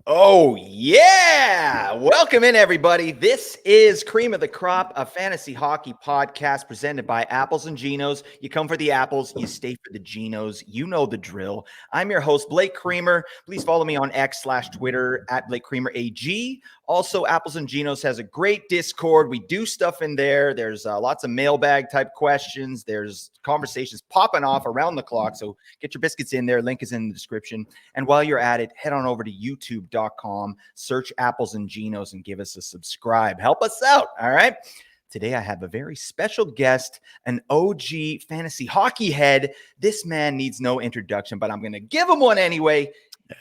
Oh, yeah. Welcome in, everybody. This is Cream of the Crop, a fantasy hockey podcast presented by Apples and Ginos. You come for the apples, you stay for the Ginos. You know the drill. I'm your host, Blake Creamer. Please follow me on X/Twitter at Blake Creamer AG. Also, Apples and Ginos has a great Discord. We do stuff in there. There's lots of mailbag type questions. There's conversations popping off around the clock. So get your biscuits in there. Link is in the description. And while you're at it, head on over to youtube.com, search Apples and Ginos, and give us a subscribe. Help us out. All right. Today, I have a very special guest, an OG fantasy hockey head. This man needs no introduction, but I'm going to give him one anyway.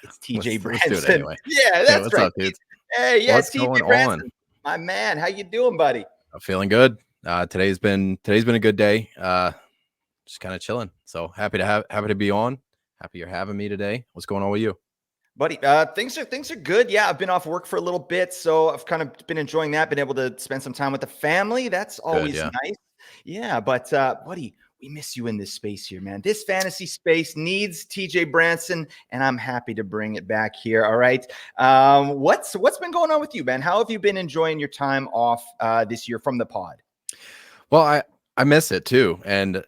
It's TJ Branson. Let's do it anyway. Yeah, that's what's right. Up, dude? Hey, yeah, what's it's TJ going Branson. on? My man, how you doing, buddy? I'm feeling good. Today's been a good day. Just kind of chilling. So happy to be on. Happy you're having me today. What's going on with you? Buddy, things are good. Yeah, I've been off work for a little bit, so I've kind of been enjoying that, been able to spend some time with the family. That's always Good, yeah. nice. Yeah, but buddy, we miss you in this space here, man. This fantasy space needs TJ Branson, and I'm happy to bring it back here. All right. What's been going on with you, man? How have you been enjoying your time off this year from the pod? Well, I miss it too. And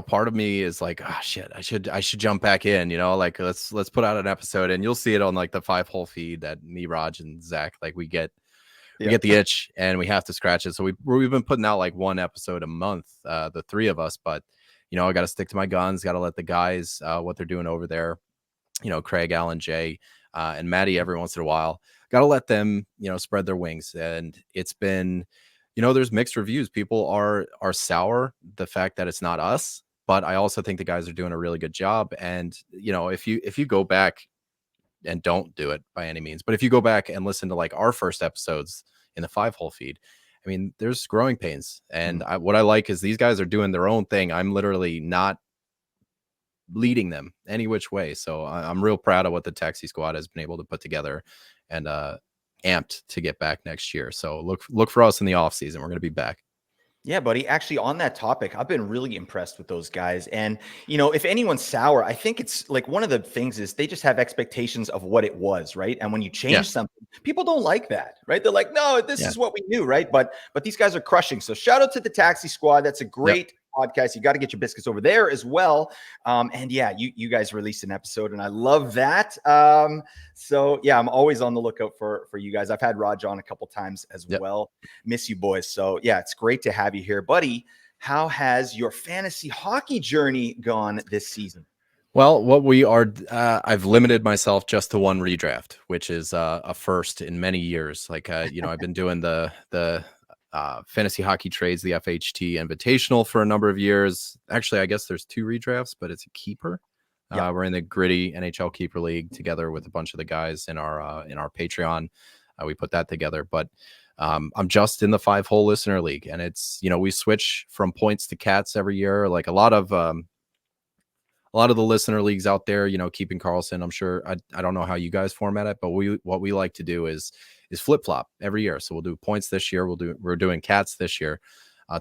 part of me is like, oh shit, I should jump back in, like let's put out an episode, and you'll see it on like the 5-hole feed that me, Raj, and Zach, like we get the itch and we have to scratch it. So we've been putting out like one episode a month, the three of us, but I got to stick to my guns, got to let the guys, what they're doing over there, Craig, Alan, Jay, and Maddie every once in a while, got to let them, spread their wings. And it's been, there's mixed reviews. People are sour the fact that it's not us, but I also think the guys are doing a really good job. And, if you go back, and don't do it by any means, but if you go back and listen to like our first episodes in the 5-hole feed, I mean, there's growing pains. And what I like is these guys are doing their own thing. I'm literally not leading them any which way. So I'm real proud of what the taxi squad has been able to put together, and amped to get back next year. So look for us in the off season. We're going to be back. Yeah, buddy. Actually, on that topic, I've been really impressed with those guys. And, if anyone's sour, I think it's like one of the things is they just have expectations of what it was, right? And when you change something, people don't like that, right? They're like, no, this is what we knew, right? But these guys are crushing. So shout out to the Taxi Squad. That's a great podcast. You got to get your biscuits over there as well. And yeah, you guys released an episode, and I love that. So yeah, I'm always on the lookout for you guys. I've had Raj on a couple times as well. Miss you boys. So yeah, it's great to have you here, buddy. How has your fantasy hockey journey gone this season? Well, what we are, I've limited myself just to one redraft, which is a first in many years. Like, I've been doing the fantasy hockey trades, the FHT Invitational, for a number of years. Actually, I guess there's 2 redrafts, but it's a keeper. We're in the Gritty NHL Keeper League together with a bunch of the guys in our Patreon. We put that together, but I'm just in the 5-hole listener league, and it's we switch from points to cats every year. Like a lot of the listener leagues out there, Keeping Carlson. I'm sure I don't know how you guys format it, but what we like to do is flip flop every year. So we'll do points this year. We're doing cats this year,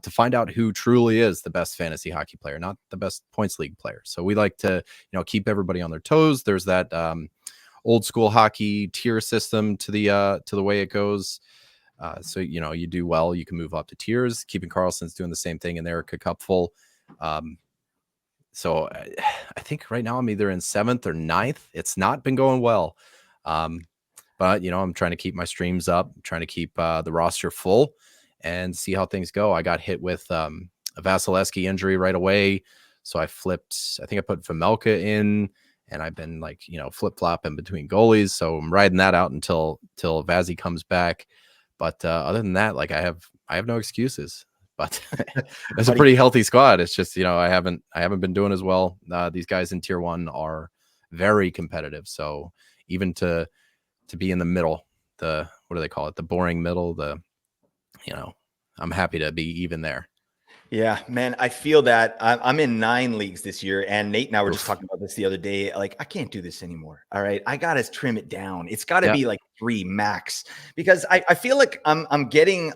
to find out who truly is the best fantasy hockey player, not the best points league player. So we like to, keep everybody on their toes. There's that old school hockey tier system to the way it goes. So, you do well, you can move up to tiers. Keeping Carlson's doing the same thing in their cupful. So I think right now I'm either in 7th or 9th. It's not been going well. But, I'm trying to keep my streams up, trying to keep the roster full and see how things go. I got hit with a Vasilevsky injury right away. So I flipped, I think I put Vemelka in, and I've been like, flip-flopping between goalies. So I'm riding that out until Vazzy comes back. But other than that, like I have no excuses. But it's a pretty healthy squad. It's just, I haven't been doing as well. These guys in tier 1 are very competitive. So even to be in the middle, what do they call it? The boring middle, I'm happy to be even there. Yeah, man, I feel that. I'm in 9 leagues this year, and Nate and I were just talking about this the other day. Like, I can't do this anymore. All right, I gotta trim it down. It's got to be like 3 max, because I feel like I'm doing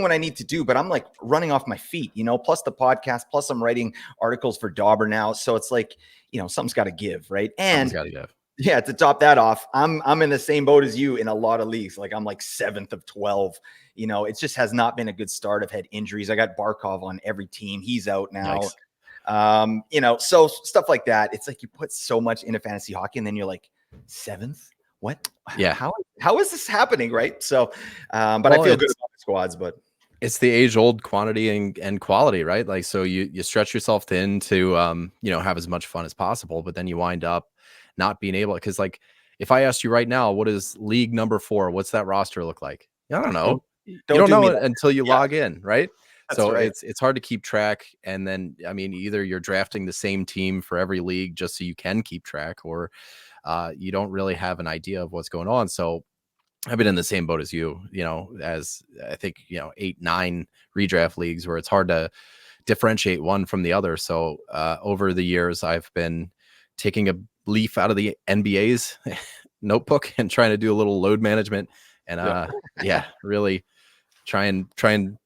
what I need to do, but I'm like running off my feet. Plus the podcast, plus I'm writing articles for Dauber now, so it's like something's got to give, right? And something's got to give. Yeah, to top that off, I'm in the same boat as you in a lot of leagues. Like I'm like 7th of 12. It just has not been a good start. I've had injuries. I got Barkov on every team. He's out now. Yikes. So stuff like that. It's like you put so much into fantasy hockey and then you're like 7th. What? Yeah. How is this happening? Right. So, but Well, I feel good about the squads, but it's the age old quantity and quality, right? Like, so you stretch yourself thin to, have as much fun as possible, but then you wind up not being able, because like, if I asked you right now, what is league number 4? What's that roster look like? I don't know. You don't don't do know me it that. until you Yeah, log in, right? that's So right. it's hard to keep track. And then, I mean, either you're drafting the same team for every league just so you can keep track, or you don't really have an idea of what's going on. So I've been in the same boat as you, as I think, 8, 9 redraft leagues where it's hard to differentiate one from the other. So over the years, I've been taking a leaf out of the NBA's notebook and trying to do a little load management, and Yeah. really try and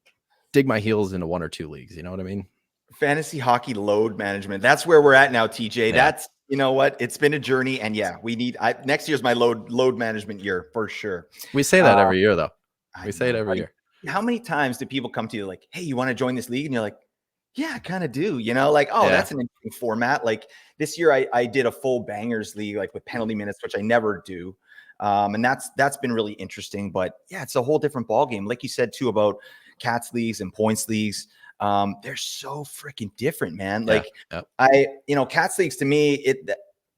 dig my heels into 1 or 2 leagues. You know what I mean? Fantasy hockey load management. That's where we're at now, TJ. Yeah, That's you know what? It's been a journey, and yeah, we need. Next year's my load management year for sure. we say that Uh, every year, though. I We say it know, every buddy. year. How many times do people come to you like, "Hey, you want to join this league?" And you're like, "Yeah, I kind of do." Like, "Oh, Yeah. that's an interesting format." Like this year, I did a full bangers league, like with penalty minutes, which I never do, and that's been really interesting. But yeah, it's a whole different ball game. Like you said too about cats leagues and points leagues. They're so freaking different, man. Yeah. Like Yeah. cats leagues to me,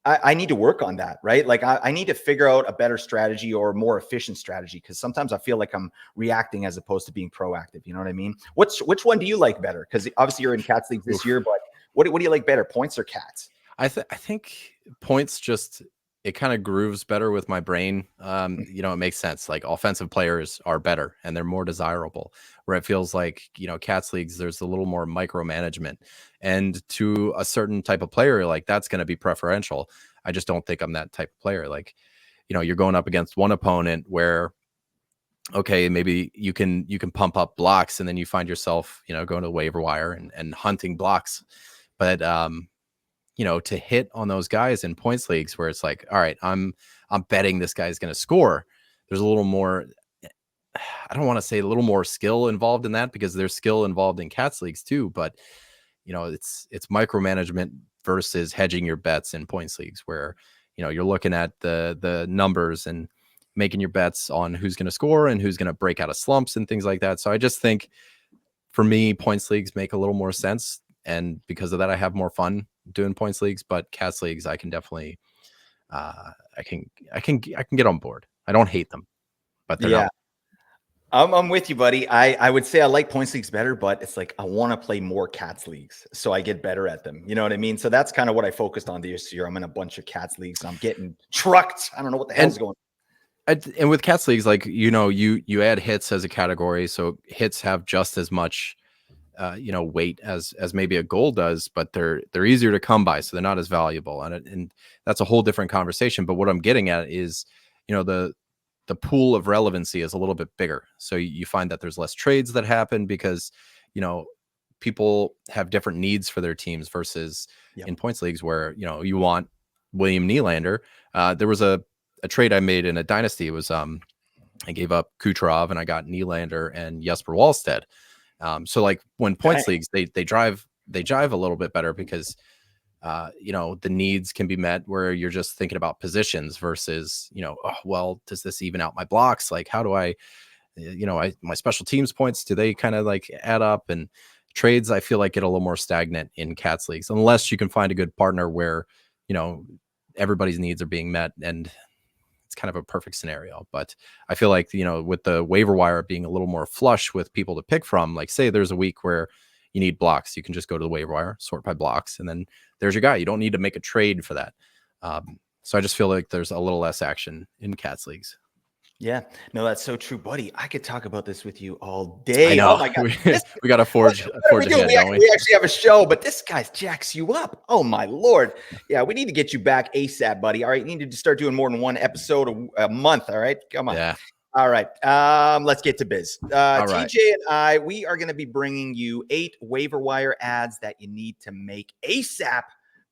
I need to work on that, right? Like I need to figure out a better strategy or more efficient strategy because sometimes I feel like I'm reacting as opposed to being proactive. You know what I mean? Which one do you like better? Because obviously you're in cats leagues this Oof. year, but what do you like better, points or cats? I think points just, it kind of grooves better with my brain. It makes sense. Like, offensive players are better and they're more desirable. Where it feels like, cats leagues, there's a little more micromanagement. And to a certain type of player, like, that's going to be preferential. I just don't think I'm that type of player. Like, you're going up against one opponent where, okay, maybe you can pump up blocks, and then you find yourself, going to the waiver wire and hunting blocks. But to hit on those guys in points leagues where it's like, all right, I'm betting this guy's going to score. There's a little more, I don't want to say a little more skill involved in that, because there's skill involved in cats leagues too, but it's micromanagement versus hedging your bets in points leagues where, you're looking at the numbers and making your bets on who's going to score and who's going to break out of slumps and things like that. So I just think, for me, points leagues make a little more sense, and because of that, I have more fun doing points leagues. But cats leagues, I can definitely, I can get on board. I don't hate them, but they're Yeah, not. I'm with you, buddy. I would say I like points leagues better, but it's like I want to play more cats leagues so I get better at them. You know what I mean? So that's kind of what I focused on this year. I'm in a bunch of cats leagues. I'm getting trucked. I don't know what the And hell's going. and with cats leagues, like, you add hits as a category, so hits have just as much weight as maybe a goal does, but they're easier to come by, so they're not as valuable. And that's a whole different conversation. But what I'm getting at is, the pool of relevancy is a little bit bigger. So you find that there's less trades that happen because, you know, people have different needs for their teams versus Yep. in points leagues where, you want William Nylander. There was a trade I made in a dynasty. It was, I gave up Kucherov and I got Nylander and Jesper Wallstead. So like when Dang. points leagues, they jive a little bit better because the needs can be met where you're just thinking about positions versus, oh, well, does this even out my blocks? Like, how do I, my special teams points, do they kind of like add up? And trades, I feel like, get a little more stagnant in cats leagues, unless you can find a good partner where, you know, everybody's needs are being met and it's kind of a perfect scenario. But I feel like, with the waiver wire being a little more flush with people to pick from, like, say there's a week where you need blocks, you can just go to the waiver wire, sort by blocks, and then there's your guy. You don't need to make a trade for that. So I just feel like there's a little less action in cats leagues. Yeah, no, that's so true, buddy. I could talk about this with you all I day. Oh know. my god, we, this we got to what, forge what do we do? ahead, don't we? We actually have a show, but this guy jacks you up. Oh my lord, yeah, we need to get you back ASAP, buddy. All right, you need to start doing more than one episode a month. All right, come on. Yeah. All right, let's get to biz. All right. TJ and I, we are going to be bringing you 8 waiver wire ads that you need to make ASAP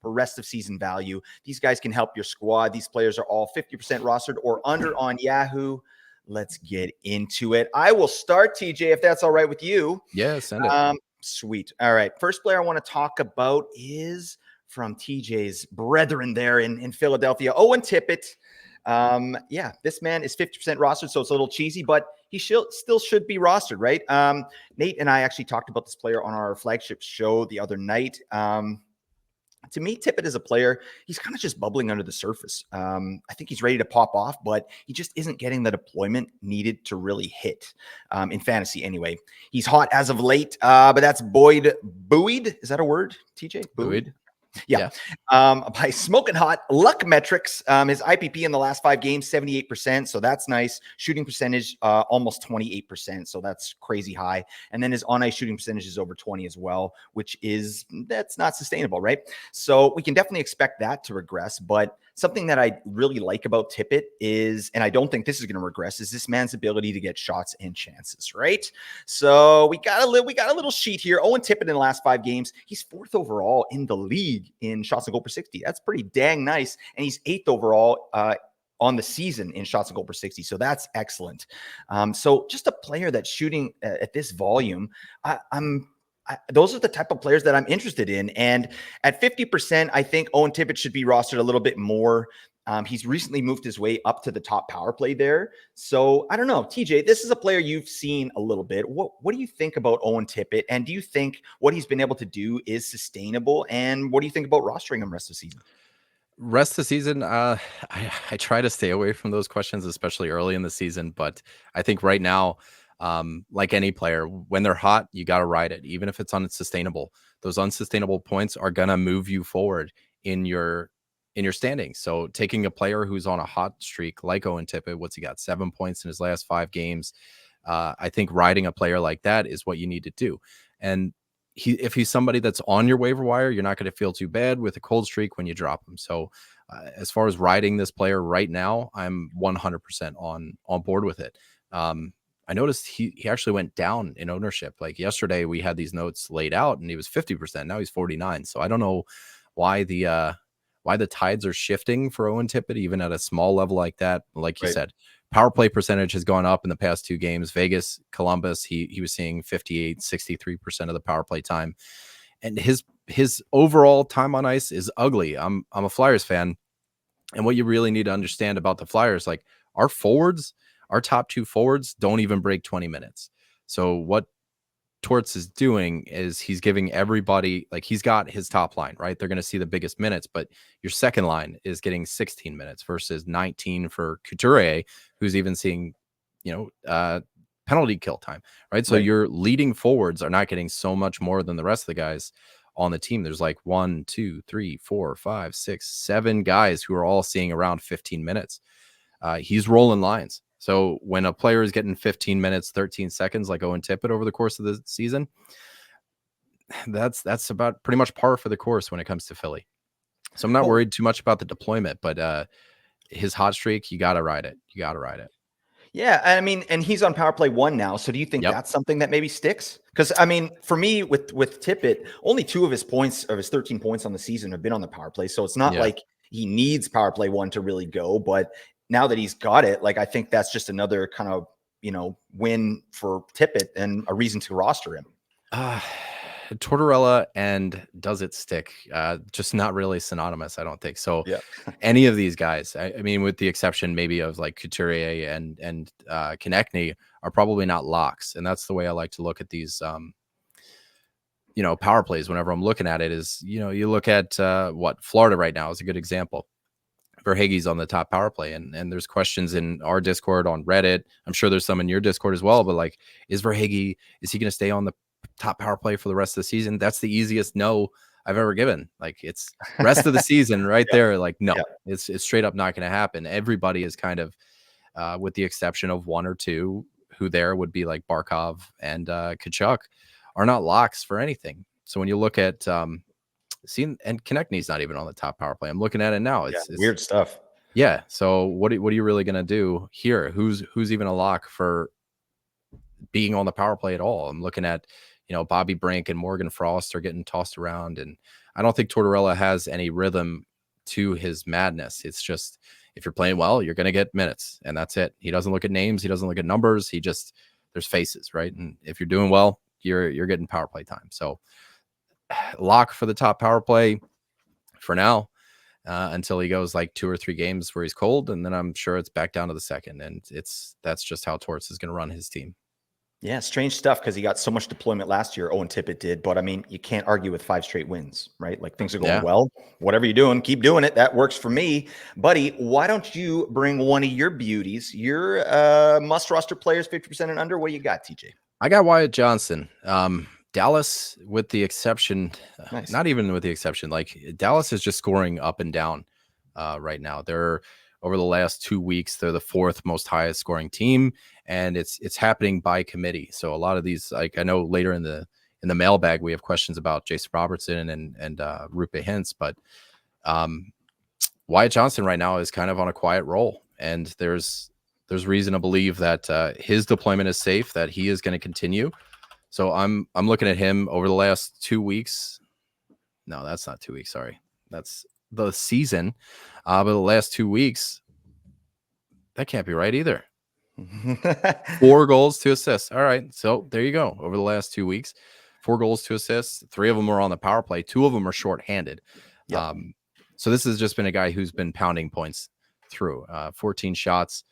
for rest of season value. These guys can help your squad. These players are all 50% rostered or under on Yahoo. Let's get into it. I will start, TJ, if that's all right with you. Yeah, send it. Sweet. All right. First player I want to talk about is from TJ's brethren there in Philadelphia, Owen Tippett. Yeah, this man is 50% rostered, so it's a little cheesy, but he still should be rostered, right? Nate and I actually talked about this player on our flagship show the other night. To me, Tippett is a player, he's kind of just bubbling under the surface. I think he's ready to pop off, but he just isn't getting the deployment needed to really hit in fantasy anyway. He's hot as of late, but that's buoyed. Is that a word, TJ? Buoyed. Yeah. By Smoking Hot Luck Metrics, his IPP in the last 5 games, 78%. So that's nice. Shooting percentage, almost 28%. So that's crazy high. And then his on-ice shooting percentage is over 20 as well, that's not sustainable, right? So we can definitely expect that to regress. But something that I really like about Tippett is, and I don't think this is going to regress, is this man's ability to get shots and chances, right? So we got a little sheet here. Owen Tippett in the last 5 games, he's 4th overall in the league in shots and goal per 60. That's pretty dang nice. And he's 8th overall on the season in shots and goal per 60. So that's excellent. So just a player that's shooting at this volume, those are the type of players that I'm interested in. And at 50%, I think Owen Tippett should be rostered a little bit more. He's recently moved his way up to the top power play there. So I don't know, TJ, this is a player you've seen a little bit. What do you think about Owen Tippett? And do you think what he's been able to do is sustainable? And what do you think about rostering him rest of the season? Rest of the season, I try to stay away from those questions, especially early in the season. But I think right now, like any player, when they're hot, you got to ride it, even if it's unsustainable. Those unsustainable points are gonna move you forward in your standings. So taking a player who's on a hot streak like Owen Tippett, what's he got? 7 points in his last 5 games. I think riding a player like that is what you need to do. And if he's somebody that's on your waiver wire, you're not going to feel too bad with a cold streak when you drop him. So as far as riding this player right now, I'm 100% on board with it. I noticed he actually went down in ownership. Like yesterday, we had these notes laid out, and he was 50%. Now he's 49. So I don't know why the tides are shifting for Owen Tippett, even at a small level like that. Like you said, power play percentage has gone up in the past 2 games. Vegas, Columbus, he was seeing 58, 63% of the power play time. And his overall time on ice is ugly. I'm a Flyers fan. And what you really need to understand about the Flyers, like our forwards, our top 2 forwards don't even break 20 minutes. So what Torts is doing is he's giving everybody, like he's got his top line, right? They're going to see the biggest minutes, but your second line is getting 16 minutes versus 19 for Couturier, who's even seeing, penalty kill time, right? So your leading forwards are not getting so much more than the rest of the guys on the team. There's like 1, 2, 3, 4, 5, 6, 7 guys who are all seeing around 15 minutes. He's rolling lines. So when a player is getting 15 minutes, 13 seconds, like Owen Tippett over the course of the season, that's about pretty much par for the course when it comes to Philly. So I'm not worried too much about the deployment, but his hot streak, you got to ride it. You got to ride it. Yeah, I mean, and he's on power play 1 now. So do you think that's something that maybe sticks? Because I mean, for me with Tippett, only 2 of his 13 points on the season have been on the power play. So it's not like he needs power play 1 to really go. But now that he's got it, like I think that's just another kind of win for Tippett and a reason to roster him. Tortorella and does it stick? Just not really synonymous, I don't think. So any of these guys, I mean, with the exception maybe of like Couturier and Konechny, are probably not locks. And that's the way I like to look at these power plays whenever I'm looking at it is, you look at Florida right now is a good example. Verhaeghe's on the top power play, and there's questions in our Discord, on Reddit. I'm sure there's some in your Discord as well, but like, is he going to stay on the top power play for the rest of the season? That's the easiest no I've ever given. Like, it's rest of the season right there. Like, no, it's straight up not going to happen. Everybody is kind of, with the exception of 1 or 2, who there would be like Barkov and Tkachuk, are not locks for anything. So when you look at and Konechny's not even on the top power play. I'm looking at it now. It's weird stuff. Yeah. So what are you really going to do here? Who's even a lock for being on the power play at all? I'm looking at, Bobby Brink and Morgan Frost are getting tossed around, and I don't think Tortorella has any rhythm to his madness. It's just, if you're playing well, you're going to get minutes, and that's it. He doesn't look at names. He doesn't look at numbers. There's faces, right? And if you're doing well, you're getting power play time. So lock for the top power play for now, until he goes like 2 or 3 games where he's cold, and then I'm sure it's back down to the second. And that's just how Torts is going to run his team. Yeah, strange stuff because he got so much deployment last year. Owen Tippett did, but I mean, you can't argue with 5 straight wins, right? Like things are going well. Whatever you're doing, keep doing it. That works for me, buddy. Why don't you bring one of your beauties, your must roster players, 50% and under? What you got, TJ? I got Wyatt Johnson. Dallas, with the exception, Nice. not even with the exception, like Dallas is just scoring up and down right now. They're over the last 2 weeks, they're the 4th most highest scoring team, and it's happening by committee. So a lot of these, like I know later in the mailbag, we have questions about Jason Robertson and Rupe Hintz, but Wyatt Johnson right now is kind of on a quiet roll, and there's reason to believe that his deployment is safe, that he is going to continue. So I'm looking at him over the last 2 weeks. No, that's not 2 weeks. Sorry, that's the season. But the last 2 weeks, that can't be right either. 4 goals, 2 assists. All right, so there you go. Over the last 2 weeks, 4 goals, 2 assists. 3 of them were on the power play. 2 of them are shorthanded. Yep. So this has just been a guy who's been pounding points through. 14 shots.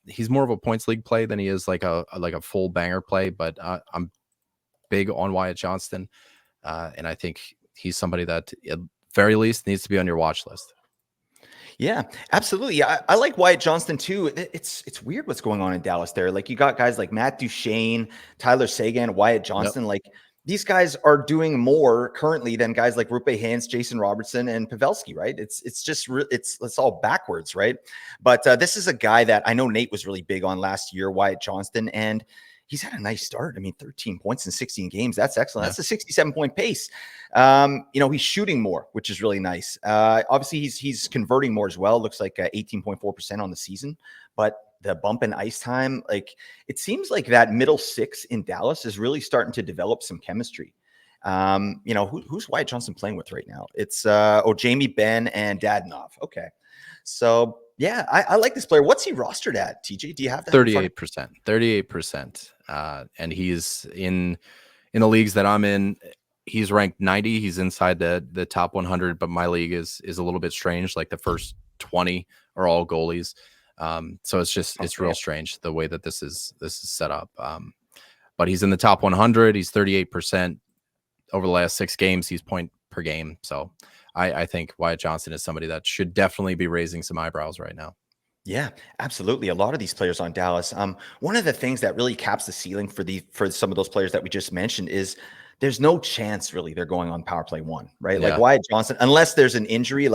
He's more of a points league play than he is like a full banger play, but I'm big on Wyatt Johnston, and I think he's somebody that at very least needs to be on your watch list. Yeah, absolutely. I like Wyatt Johnston too. It's weird what's going on in Dallas there. Like you got guys like Matt Duchene, Tyler Seguin, Wyatt Johnston. Yep. Like these guys are doing more currently than guys like Rupe Hintz, Jason Robertson, and Pavelski, right? It's all backwards, right? But this is a guy that I know Nate was really big on last year, Wyatt Johnston, and he's had a nice start. I mean, 13 points in 16 games. That's excellent. Yeah. That's a 67-point pace. He's shooting more, which is really nice. Obviously, he's converting more as well. Looks like 18.4% on the season. But the bump in ice time, like it seems like that middle 6 in Dallas is really starting to develop some chemistry. Who's Wyatt Johnston playing with right now? It's Jamie Benn and Dadonov. Okay. So yeah, I like this player. What's he rostered at, TJ? Do you have that? 38%. And he's in the leagues that I'm in. He's ranked 90. He's inside the top 100, but my league is a little bit strange. Like the first 20 are all goalies. So it's real strange the way that this is set up. But he's in the top 100. He's 38% over the last 6 games. He's point per game. So I think Wyatt Johnson is somebody that should definitely be raising some eyebrows right now. Yeah, absolutely. A lot of these players on Dallas. One of the things that really caps the ceiling for some of those players that we just mentioned is there's no chance really they're going on power play 1, right? Yeah. Like Wyatt Johnson, unless there's an injury,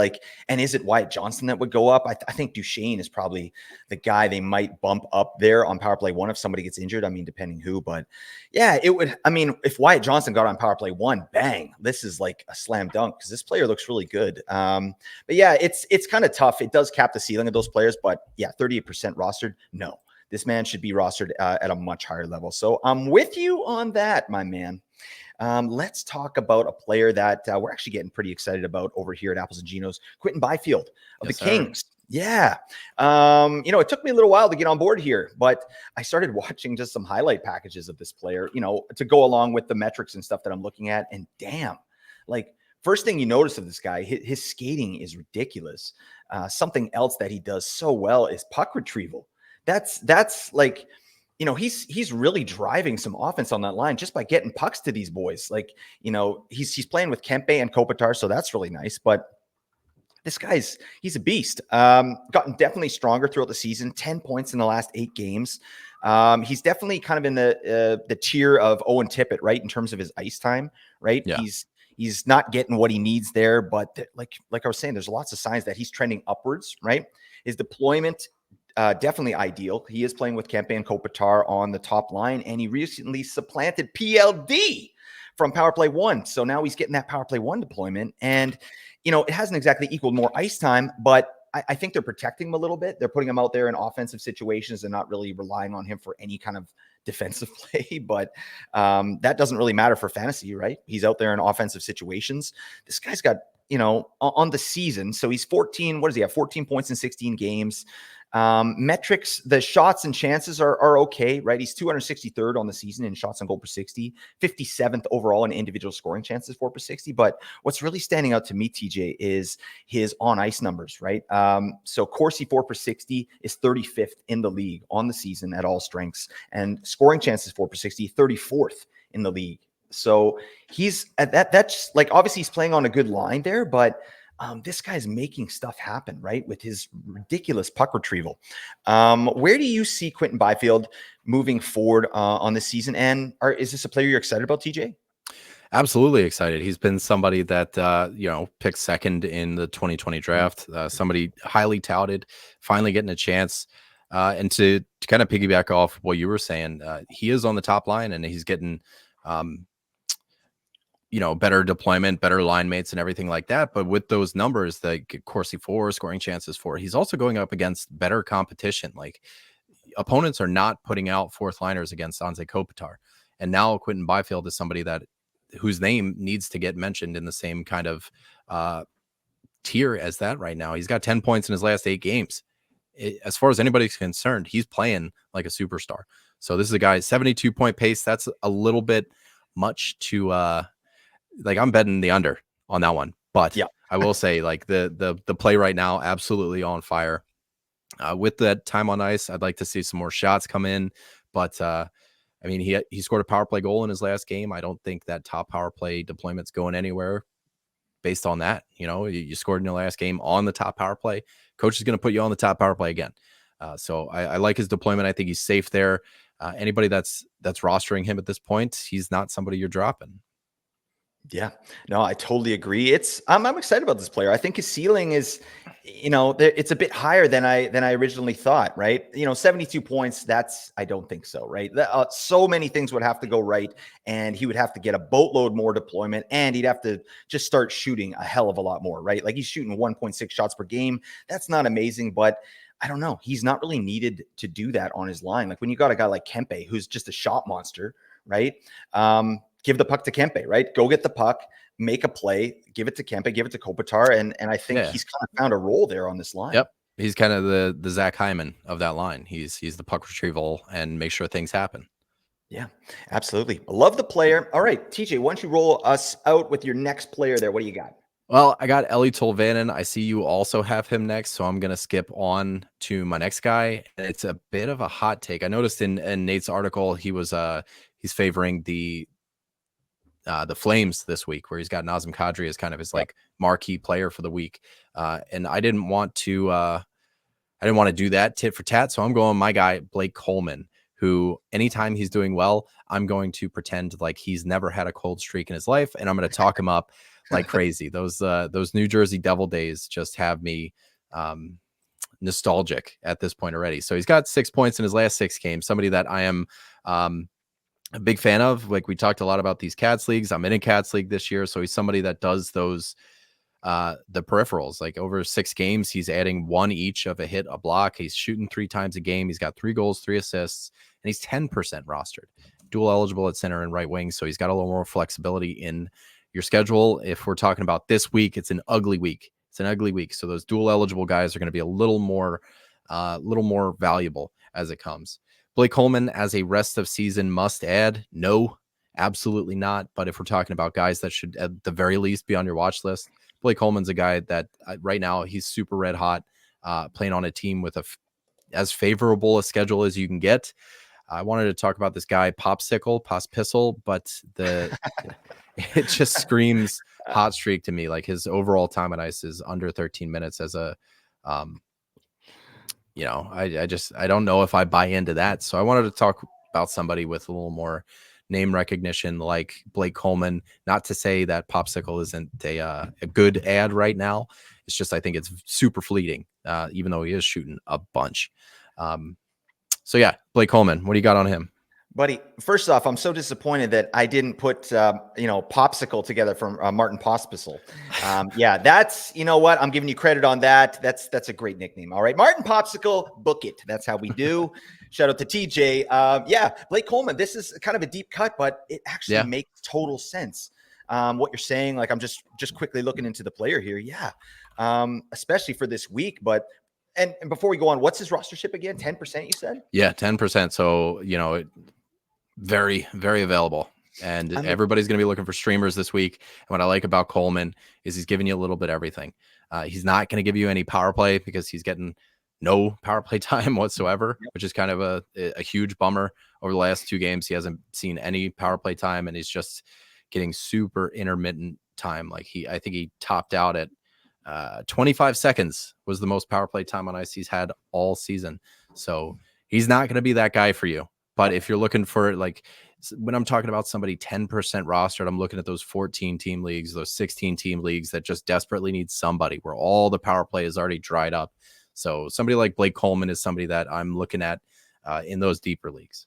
and is it Wyatt Johnson that would go up? I think Duchene is probably the guy they might bump up there on power play 1 if somebody gets injured. I mean, depending who, but yeah, it would. I mean, if Wyatt Johnson got on power play 1, bang, this is like a slam dunk because this player looks really good. But yeah, it's kind of tough. It does cap the ceiling of those players, but yeah, 38% rostered. No, this man should be rostered at a much higher level. So I'm with you on that, my man. Let's talk about a player that we're actually getting pretty excited about over here at Apples and Ginos, Quinton Byfield of the Kings. Yeah. It took me a little while to get on board here, but I started watching just some highlight packages of this player, to go along with the metrics and stuff that I'm looking at. And damn, like first thing you notice of this guy, his skating is ridiculous. Something else that he does so well is puck retrieval. That's like, he's really driving some offense on that line just by getting pucks to these boys. Like, he's playing with Kempe and Kopitar, so that's really nice. But this he's a beast. Gotten definitely stronger throughout the season. 10 points in the last 8 games. He's definitely kind of in the tier of Owen Tippett, right, in terms of his ice time, right? Yeah. He's not getting what he needs there, but like I was saying, there's lots of signs that he's trending upwards, right? His deployment. Definitely ideal. He is playing with Kempe and Kopitar on the top line, and he recently supplanted PLD from Power Play 1. So now he's getting that Power Play 1 deployment, and it hasn't exactly equaled more ice time, but I think they're protecting him a little bit. They're putting him out there in offensive situations and not really relying on him for any kind of defensive play. But that doesn't really matter for fantasy, right? He's out there in offensive situations. This guy's got, on the season. So he's 14. What does he have? 14 points in 16 games. Metrics, the shots and chances are okay, right? He's 263rd on the season in shots on goal per 60, 57th overall in individual scoring chances per 60. But what's really standing out to me, TJ, is his on ice numbers, right? So Corsi 4 per 60 is 35th in the league on the season at all strengths, and scoring chances 4 per 60, 34th in the league. So he's at that. That's like, obviously he's playing on a good line there, but this guy's making stuff happen, right? With his ridiculous puck retrieval. Where do you see Quinton Byfield moving forward on this season? And is this a player you're excited about, TJ? Absolutely excited. He's been somebody that, picked second in the 2020 draft, somebody highly touted, finally getting a chance. And to kind of piggyback off what you were saying, he is on the top line and he's getting, better deployment, better line mates and everything like that. But with those numbers, like Corsi 4, scoring chances 4, he's also going up against better competition. Like opponents are not putting out fourth liners against Anze Kopitar. And now Quinton Byfield is somebody whose name needs to get mentioned in the same kind of tier as that right now. He's got 10 points in his last 8 games. As far as anybody's concerned, he's playing like a superstar. So this is a guy, 72-point pace. That's a little bit much to I'm betting the under on that one. But yeah. I will say, like, the play right now, absolutely on fire. With that time on ice, I'd like to see some more shots come in. But he scored a power play goal in his last game. I don't think that top power play deployment's going anywhere based on that. You scored in your last game on the top power play. Coach is going to put you on the top power play again. So I like his deployment. I think he's safe there. Anybody that's rostering him at this point, he's not somebody you're dropping. Yeah, no, I totally agree. I'm excited about this player. I think his ceiling is, it's a bit higher than I originally thought, right? 72 points. I don't think so, right? So many things would have to go right, and he would have to get a boatload more deployment, and he'd have to just start shooting a hell of a lot more, right? Like, he's shooting 1.6 shots per game. That's not amazing, but I don't know. He's not really needed to do that on his line. Like, when you got a guy like Kempe, who's just a shot monster, right? Give the puck to Kempe, right? Go get the puck, make a play, give it to Kempe, give it to Kopitar, and I think he's kind of found a role there on this line. Yep, he's kind of the Zach Hyman of that line. He's the puck retrieval and make sure things happen. Yeah, absolutely. I love the player. All right, TJ, why don't you roll us out with your next player there? What do you got? Well, I got Ellie Tolvanen. I see you also have him next, so I'm going to skip on to my next guy. It's a bit of a hot take. I noticed in Nate's article he's favoring the Flames this week, where he's got Nazem Kadri as kind of his like marquee player for the week. And I didn't want to do that tit for tat. So I'm going my guy, Blake Coleman, who anytime he's doing well, I'm going to pretend like he's never had a cold streak in his life. And I'm going to talk him up like crazy. Those New Jersey Devil days just have me nostalgic at this point already. So he's got 6 points in his last 6 games, somebody that I am, a big fan of. Like, we talked a lot about these Cats leagues. I'm in a Cats league this year. So he's somebody that does those, the peripherals. Like, over 6 games, he's adding 1 each of a hit, a block. He's shooting 3 times a game. He's got 3 goals, 3 assists, and he's 10% rostered. Dual eligible at center and right wing. So he's got a little more flexibility in your schedule. If we're talking about this week, it's an ugly week. It's an ugly week. So those dual eligible guys are going to be a little more valuable as it comes. Blake Coleman as a rest of season must add? No, absolutely not. But if we're talking about guys that should at the very least be on your watch list, Blake Coleman's a guy that right now he's super red hot, playing on a team with as favorable a schedule as you can get. I wanted to talk about this guy, Pospisil, but it just screams hot streak to me. Like, his overall time on ice is under 13 minutes as a, I don't know if I buy into that. So I wanted to talk about somebody with a little more name recognition like Blake Coleman. Not to say that Popsicle isn't a good ad right now. It's just, I think it's super fleeting, even though he is shooting a bunch. So yeah, Blake Coleman, what do you got on him? Buddy, first off, I'm so disappointed that I didn't put, Popsicle together from Martin Pospisil. Yeah, that's, you know what? I'm giving you credit on that. That's a great nickname. All right. Martin Popsicle, book it. That's how we do. Shout out to TJ. Yeah, Blake Coleman, this is kind of a deep cut, but it actually Yeah. makes total sense. What you're saying, like I'm just quickly looking into the player here. Yeah. Especially for this week, but and before we go on, what's his rostership again? 10%, you said? Yeah, 10%. So, very, very available. And I mean, everybody's going to be looking for streamers this week. And what I like about Coleman is he's giving you a little bit of everything. He's not going to give you any power play because he's getting no power play time whatsoever, which is kind of a huge bummer. Over the last 2 games, he hasn't seen any power play time, and he's just getting super intermittent time. Like I think he topped out at 25 seconds was the most power play time on ice he's had all season. So he's not going to be that guy for you. But if you're looking for, like, when I'm talking about somebody 10% rostered, I'm looking at those 14 team leagues, those 16 team leagues that just desperately need somebody where all the power play is already dried up. So somebody like Blake Coleman is somebody that I'm looking at in those deeper leagues.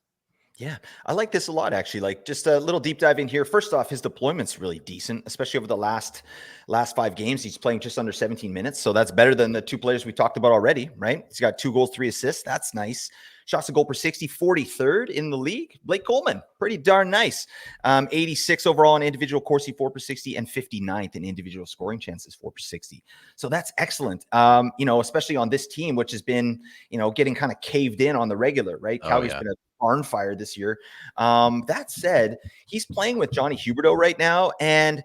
Yeah, I like this a lot, actually. Like, just a little deep dive in here. First off, his deployment's really decent, especially over the last 5 games. He's playing just under 17 minutes, so that's better than the 2 players we talked about already, right? He's got 2 goals, 3 assists. That's nice. Shots a goal per 60, 43rd in the league. Blake Coleman, pretty darn nice. 86 overall in individual Corsi 4 per 60, and 59th in individual scoring chances 4 per 60. So that's excellent. Especially on this team, which has been, getting kind of caved in on the regular, right? Calgary's been a barn fire this year. That said, he's playing with Johnny Huberdeau right now, and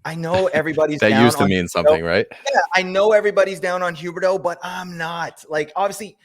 I know everybody's that down used to on mean Huberdeau. something, right? Yeah, I know everybody's down on Huberdeau, but I'm not. Like, obviously,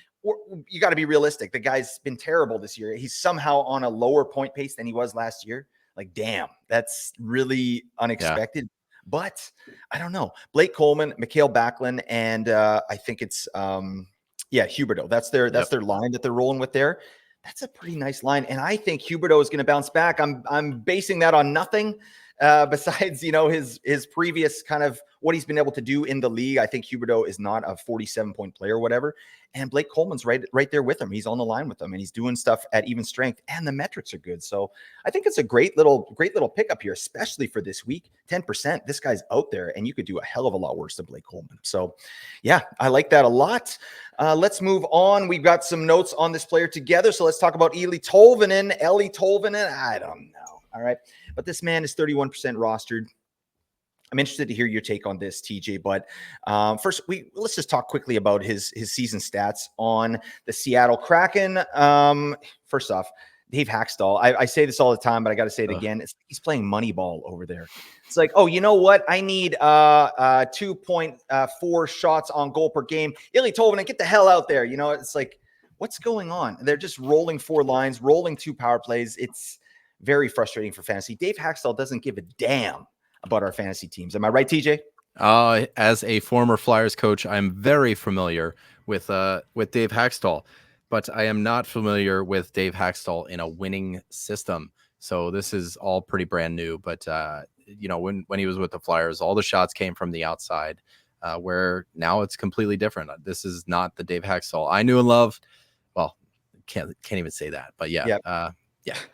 you got to be realistic. The guy's been terrible this year. He's somehow on a lower point pace than he was last year. Like, damn, that's really unexpected. Yeah. But I don't know. Blake Coleman, Mikhail Backlund, and I think it's Huberdeau. That's their line that they're rolling with there. That's a pretty nice line. And I think Huberdeau is going to bounce back. I'm basing that on nothing besides, his previous kind of what he's been able to do in the league. I think Huberdeau is not a 47-point player or whatever. And Blake Coleman's right there with him. He's on the line with him, and he's doing stuff at even strength, and the metrics are good. So I think it's a great little pickup here, especially for this week. 10%. This guy's out there, and you could do a hell of a lot worse than Blake Coleman. So yeah, I like that a lot. Let's move on. We've got some notes on this player together. So let's talk about Eli Tolvanen. I don't know. All right. But this man is 31% rostered. I'm interested to hear your take on this, TJ. But first, let's just talk quickly about his season stats on the Seattle Kraken. First off, Dave Haxtell. I say this all the time, but I got to say it again. He's playing Moneyball over there. It's like, oh, you know what? I need 2.4 shots on goal per game. Eli Tolvanen, get the hell out there. It's like, what's going on? They're just rolling 4 lines, rolling 2 power plays. It's very frustrating for fantasy. Dave Haxtell doesn't give a damn about our fantasy teams. Am I right, TJ? As a former Flyers coach, I'm very familiar with Dave Haxtell, but I am not familiar with Dave Haxtell in a winning system. So this is all pretty brand new. But when he was with the Flyers, all the shots came from the outside, where now it's completely different. This is not the Dave Haxtell I knew and loved. Well, can't even say that, but yeah.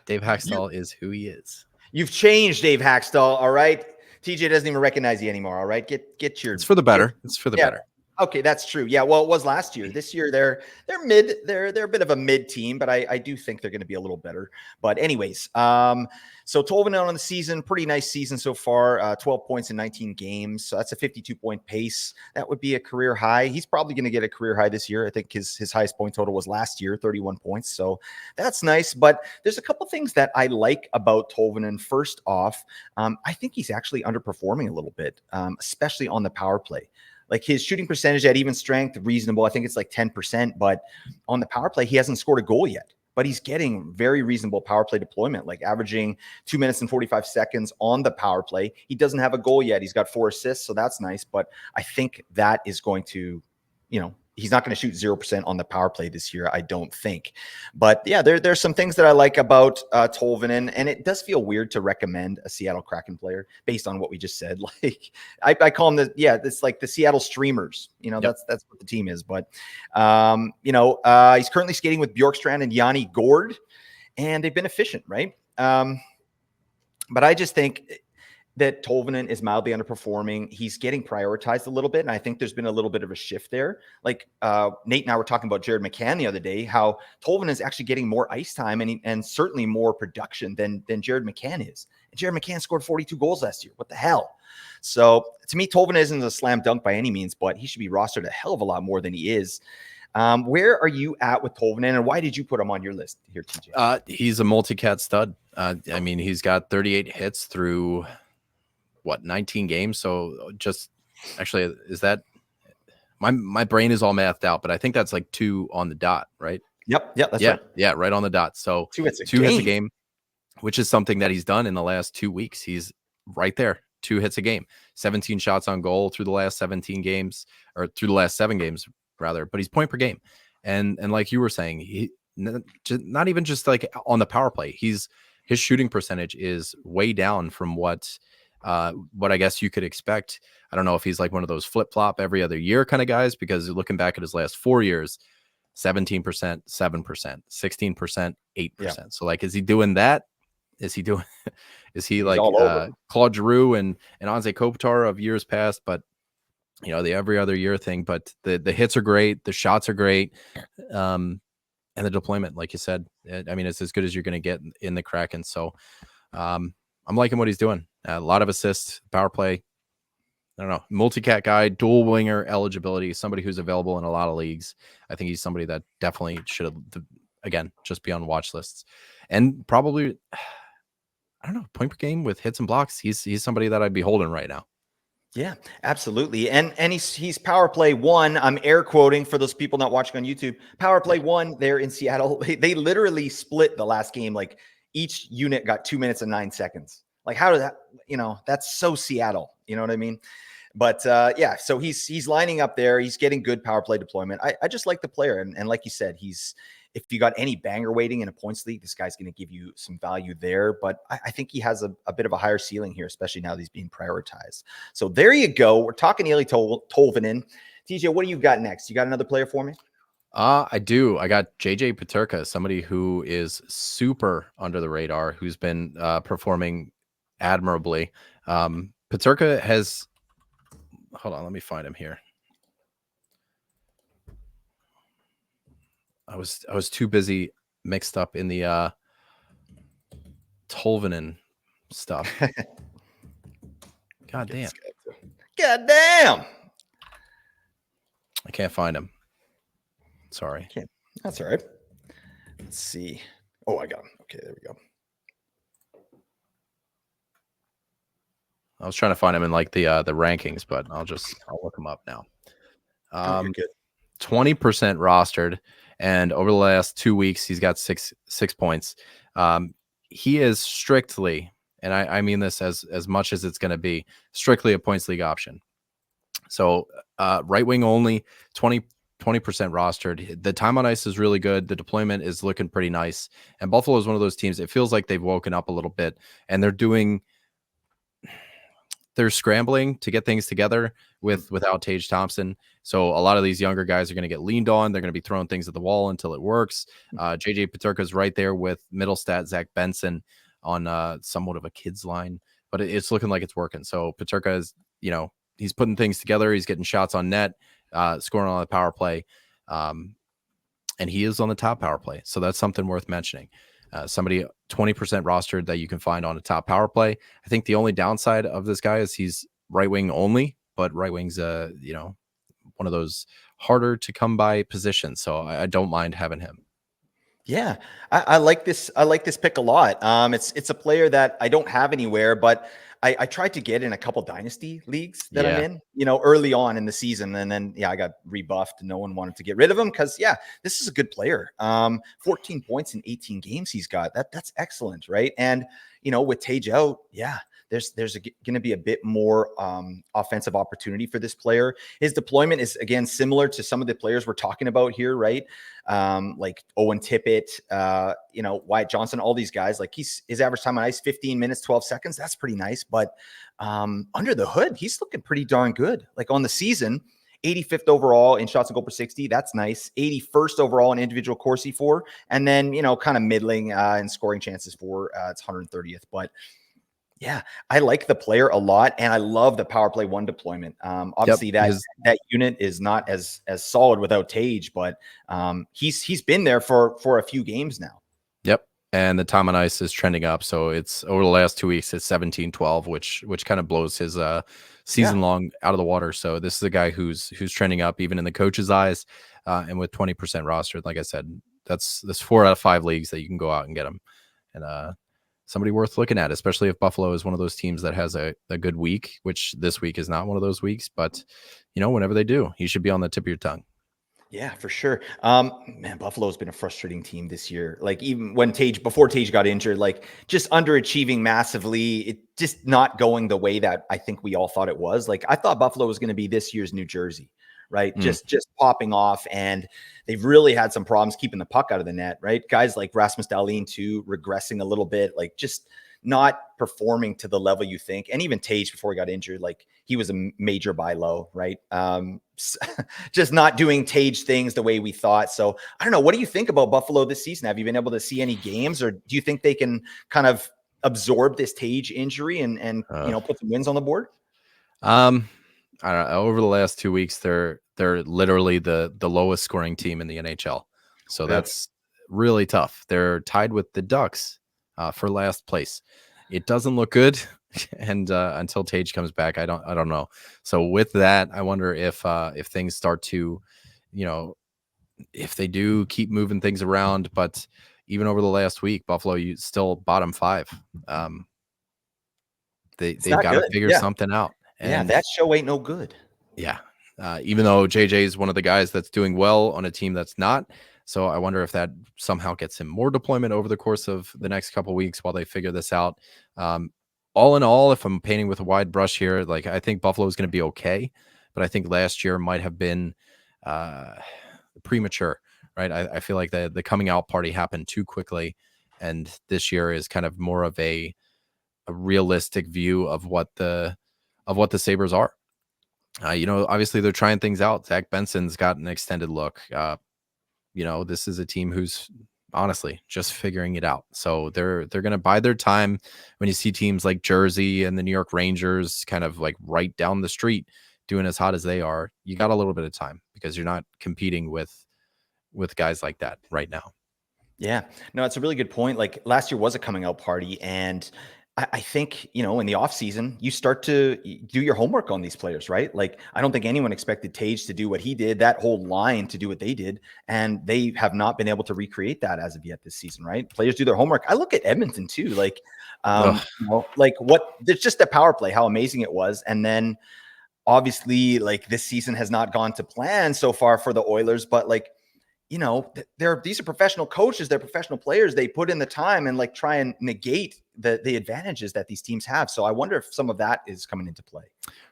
Dave Haxtell is who he is. You've changed, Dave Haxtell. All right. TJ doesn't even recognize you anymore. All right. Get your. It's for the better. It's for the better. Okay, that's true. Yeah, well, it was last year. This year, they're mid. They're a bit of a mid team, but I do think they're going to be a little better. But anyways, so Tolvanen on the season, pretty nice season so far. 12 points in 19 games, so that's a 52-point pace. That would be a career high. He's probably going to get a career high this year. I think his highest point total was last year, 31 points. So that's nice. But there's a couple things that I like about Tolvanen. First off, I think he's actually underperforming a little bit, especially on the power play. Like, his shooting percentage at even strength, reasonable. I think it's like 10%, but on the power play, he hasn't scored a goal yet, but he's getting very reasonable power play deployment, like averaging 2 minutes and 45 seconds on the power play. He doesn't have a goal yet. He's got 4 assists, so that's nice. But I think that is going to, he's not going to shoot 0% on the power play this year, I don't think. But yeah, there's some things that I like about Tolvanen, and it does feel weird to recommend a Seattle Kraken player based on what we just said. Like, I call them it's like the Seattle Streamers. That's what the team is. But he's currently skating with Bjorkstrand and Yanni Gord. and they've been efficient, right? But I just think that Tolvanen is mildly underperforming. He's getting prioritized a little bit, and I think there's been a little bit of a shift there. Like Nate and I were talking about Jared McCann the other day, how Tolvanen is actually getting more ice time and certainly more production than Jared McCann is. And Jared McCann scored 42 goals last year. What the hell? So to me, Tolvanen isn't a slam dunk by any means, but he should be rostered a hell of a lot more than he is. Where are you at with Tolvanen, and why did you put him on your list here, TJ? He's a multi-cat stud. I mean, he's got 38 hits through 19 games. So just actually, is that my brain is all mathed out, but I think that's like 2 on the dot, right? Yep, that's right. Yeah, right on the dot. So 2 hits a game, which is something that he's done in the last 2 weeks. He's right there, 2 hits a game, 17 shots on goal through the last 17 games, or through the last 7 games rather. But he's point per game, and like you were saying, he not even just like on the power play. His shooting percentage is way down from what I guess you could expect. I don't know if he's like one of those flip-flop every other year kind of guys, because looking back at his last 4 years, 17%, 7%, 16%, 8%. Yeah. So like, is he doing that? Is he like Claude Giroux and Anze Kopitar of years past? But the every other year thing. But the hits are great, the shots are great, and the deployment, like you said, I mean, it's as good as you're going to get in the Kraken. So I'm liking what he's doing. A lot of assists, power play. I don't know, multi-cat guy, dual winger eligibility, somebody who's available in a lot of leagues. I think he's somebody that definitely should have, again, just be on watch lists. And probably, I don't know, point per game with hits and blocks. He's somebody that I'd be holding right now. Yeah, absolutely. And he's power play 1. I'm air quoting for those people not watching on YouTube. Power play 1 there in Seattle. They literally split the last game. Like each unit got 2 minutes and 9 seconds. Like how did that, that's so Seattle. You know what I mean? But yeah, so he's lining up there. He's getting good power play deployment. I just like the player. And like you said, if you got any banger waiting in a points league, this guy's going to give you some value there. But I think he has a bit of a higher ceiling here, especially now that he's being prioritized. So there you go. We're talking Eeli Tolvanen. TJ, what do you got next? You got another player for me? I do. I got JJ Peterka, somebody who is super under the radar, who's been performing admirably. Peterka has, hold on, let me find him here. I was too busy mixed up in the Tolvanen stuff. God damn. I can't find him. Sorry. That's all right. Let's see. Oh, I got him. Okay, there we go. I was trying to find him in like the rankings, but I'll look him up now. You're good. 20% rostered, and over the last 2 weeks, he's got six points. He is strictly, and I mean this as much as it's going to be, strictly a points league option. So right wing only, 20% rostered. The time on ice is really good. The deployment is looking pretty nice. And Buffalo is one of those teams, it feels like they've woken up a little bit, and they're scrambling to get things together without Tage Thompson. So a lot of these younger guys are going to get leaned on. They're going to be throwing things at the wall until it works. JJ Peterka is right there with Middlestat, Zach Benson on somewhat of a kids line, but it's looking like it's working. So Peterka is, he's putting things together. He's getting shots on net, scoring on the power play. And he is on the top power play. So that's something worth mentioning. Somebody 20% rostered that you can find on a top power play. I think the only downside of this guy is he's right wing only, but right wing's one of those harder to come by positions. So I don't mind having him. Yeah, I like this. I like this pick a lot. It's a player that I don't have anywhere, but I tried to get in a couple dynasty leagues that I'm in, early on in the season. And then, I got rebuffed. No one wanted to get rid of him because, this is a good player. 14 points in 18 games he's got. That's excellent, right? And, with Tage out, there's going to be a bit more offensive opportunity for this player. His deployment is, again, similar to some of the players we're talking about here, right? Like Owen Tippett, Wyatt Johnson, all these guys. Like his average time on ice, 15 minutes, 12 seconds. That's pretty nice. But under the hood, he's looking pretty darn good. Like on the season, 85th overall in shots and goal per 60. That's nice. 81st overall in individual Corsi for, and then, kind of middling in scoring chances for. It's 130th. But yeah, I like the player a lot, and I love the power play one deployment. Obviously, that unit is not as solid without Tage, but he's been there for a few games now. Yep. And the time on ice is trending up. So it's over the last 2 weeks, it's 17-12, which kind of blows his season long out of the water. So this is a guy who's trending up even in the coach's eyes. And with 20% rostered, like I said, that's 4 out of 5 leagues that you can go out and get him. And somebody worth looking at, especially if Buffalo is one of those teams that has a good week, which this week is not one of those weeks. But, whenever they do, he should be on the tip of your tongue. Yeah, for sure. Man, Buffalo's been a frustrating team this year. Like even when before Tage got injured, like just underachieving massively. It just not going the way that I think we all thought it was. Like I thought Buffalo was going to be this year's New Jersey, right? Just popping off, and they've really had some problems keeping the puck out of the net, right? Guys like Rasmus Dahlin too, regressing a little bit, like just not performing to the level you think. And even Tage before he got injured, like he was a major buy low, right? Just not doing Tage things the way we thought. So I don't know. What do you think about Buffalo this season? Have you been able to see any games, or do you think they can kind of absorb this Tage injury and put some wins on the board? I don't know. Over the last 2 weeks, they're literally the lowest scoring team in the NHL. So that's really tough. They're tied with the Ducks for last place. It doesn't look good, and until Tage comes back, I don't know. So with that, I wonder if things start to, if they do keep moving things around. But even over the last week, Buffalo, you still bottom 5. They've got to figure something out. And that show ain't no good. Yeah. Even though JJ is one of the guys that's doing well on a team that's not. So I wonder if that somehow gets him more deployment over the course of the next couple of weeks while they figure this out. All in all, if I'm painting with a wide brush here, like I think Buffalo is going to be okay, but I think last year might have been premature, right? I feel like the coming out party happened too quickly, and this year is kind of more of a realistic view of what the Sabres are. Obviously they're trying things out. Zach Benson's got an extended look. This is a team who's honestly just figuring it out. So they're going to bide their time. When you see teams like Jersey and the New York Rangers kind of like right down the street doing as hot as they are, you got a little bit of time because you're not competing with guys like that right now. Yeah, no, it's a really good point. Like last year was a coming out party, and I think, in the offseason, you start to do your homework on these players, right? Like, I don't think anyone expected Tage to do what he did, that whole line to do what they did, and they have not been able to recreate that as of yet this season, right? Players do their homework. I look at Edmonton too, like, there's just the power play, how amazing it was, and then obviously, like this season has not gone to plan so far for the Oilers, but like, these are professional coaches, they're professional players. They put in the time and like try and negate the advantages that these teams have. So I wonder if some of that is coming into play.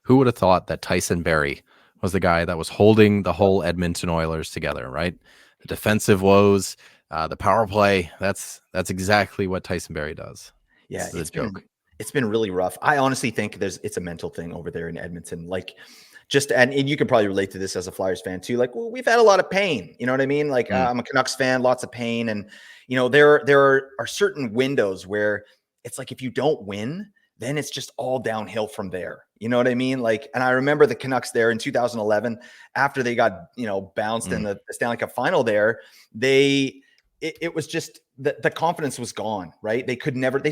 Who would have thought that Tyson Barrie was the guy that was holding the whole Edmonton Oilers together, right? The defensive woes, the power play. That's exactly what Tyson Barrie does. Yeah, it's been really rough. I honestly think it's a mental thing over there in Edmonton. Like, and you can probably relate to this as a Flyers fan too. Like, well, we've had a lot of pain. You know what I mean? Like, I'm a Canucks fan, lots of pain, and there are certain windows where it's like if you don't win, then it's just all downhill from there. You know what I mean? Like, and I remember the Canucks there in 2011 after they got bounced in the Stanley Cup final. There, it was just the confidence was gone, right? They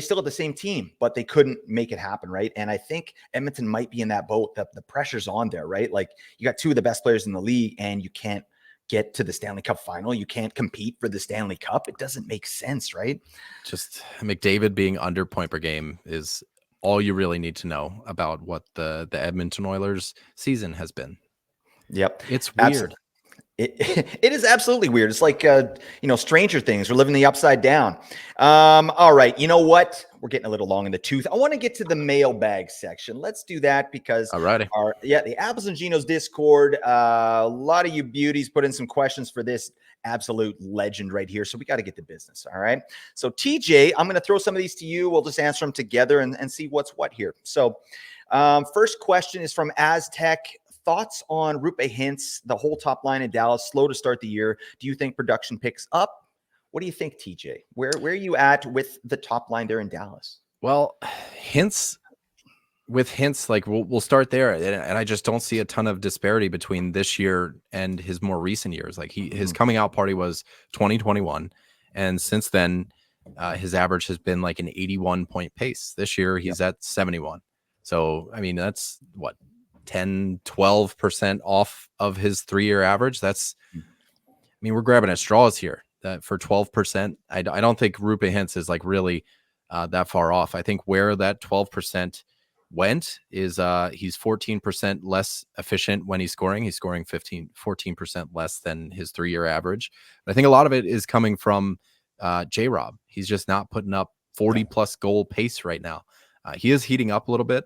still had the same team, but they couldn't make it happen, right? And I think Edmonton might be in that boat. The pressure's on there, right? Like you got two of the best players in the league and you can't get to the Stanley Cup final. You can't compete for the Stanley Cup. It doesn't make sense, right? Just McDavid being under point per game is all you really need to know about what the Edmonton Oilers season has been. Yep. It's weird. Absolutely. It is absolutely weird. It's like, Stranger Things. We're living the upside down. All right. You know what? We're getting a little long in the tooth. I want to get to the mailbag section. Let's do that because the Apples and Ginos Discord, a lot of you beauties put in some questions for this absolute legend right here. So we got to get to business. All right. So TJ, I'm going to throw some of these to you. We'll just answer them together and see what's what here. So first question is from Aztec thoughts on Rupe Hintz, the whole top line in Dallas, slow to start the year. Do you think production picks up? What do you think, TJ? Where are you at with the top line there in Dallas? Well, with Hintz, like we'll start there, and I just don't see a ton of disparity between this year and his more recent years. Like his coming out party was 2021, and since then, his average has been like an 81 point pace. This year, he's at 71. So I mean, that's what 10-12% off of his 3-year average. That's, I mean, we're grabbing at straws here. For 12%, I don't think Rupe Hintz is like really that far off. I think where that 12% went is he's 14% less efficient when he's scoring. He's scoring 14% less than his 3-year average. But I think a lot of it is coming from J-Rob. He's just not putting up 40 plus goal pace right now. He is heating up a little bit.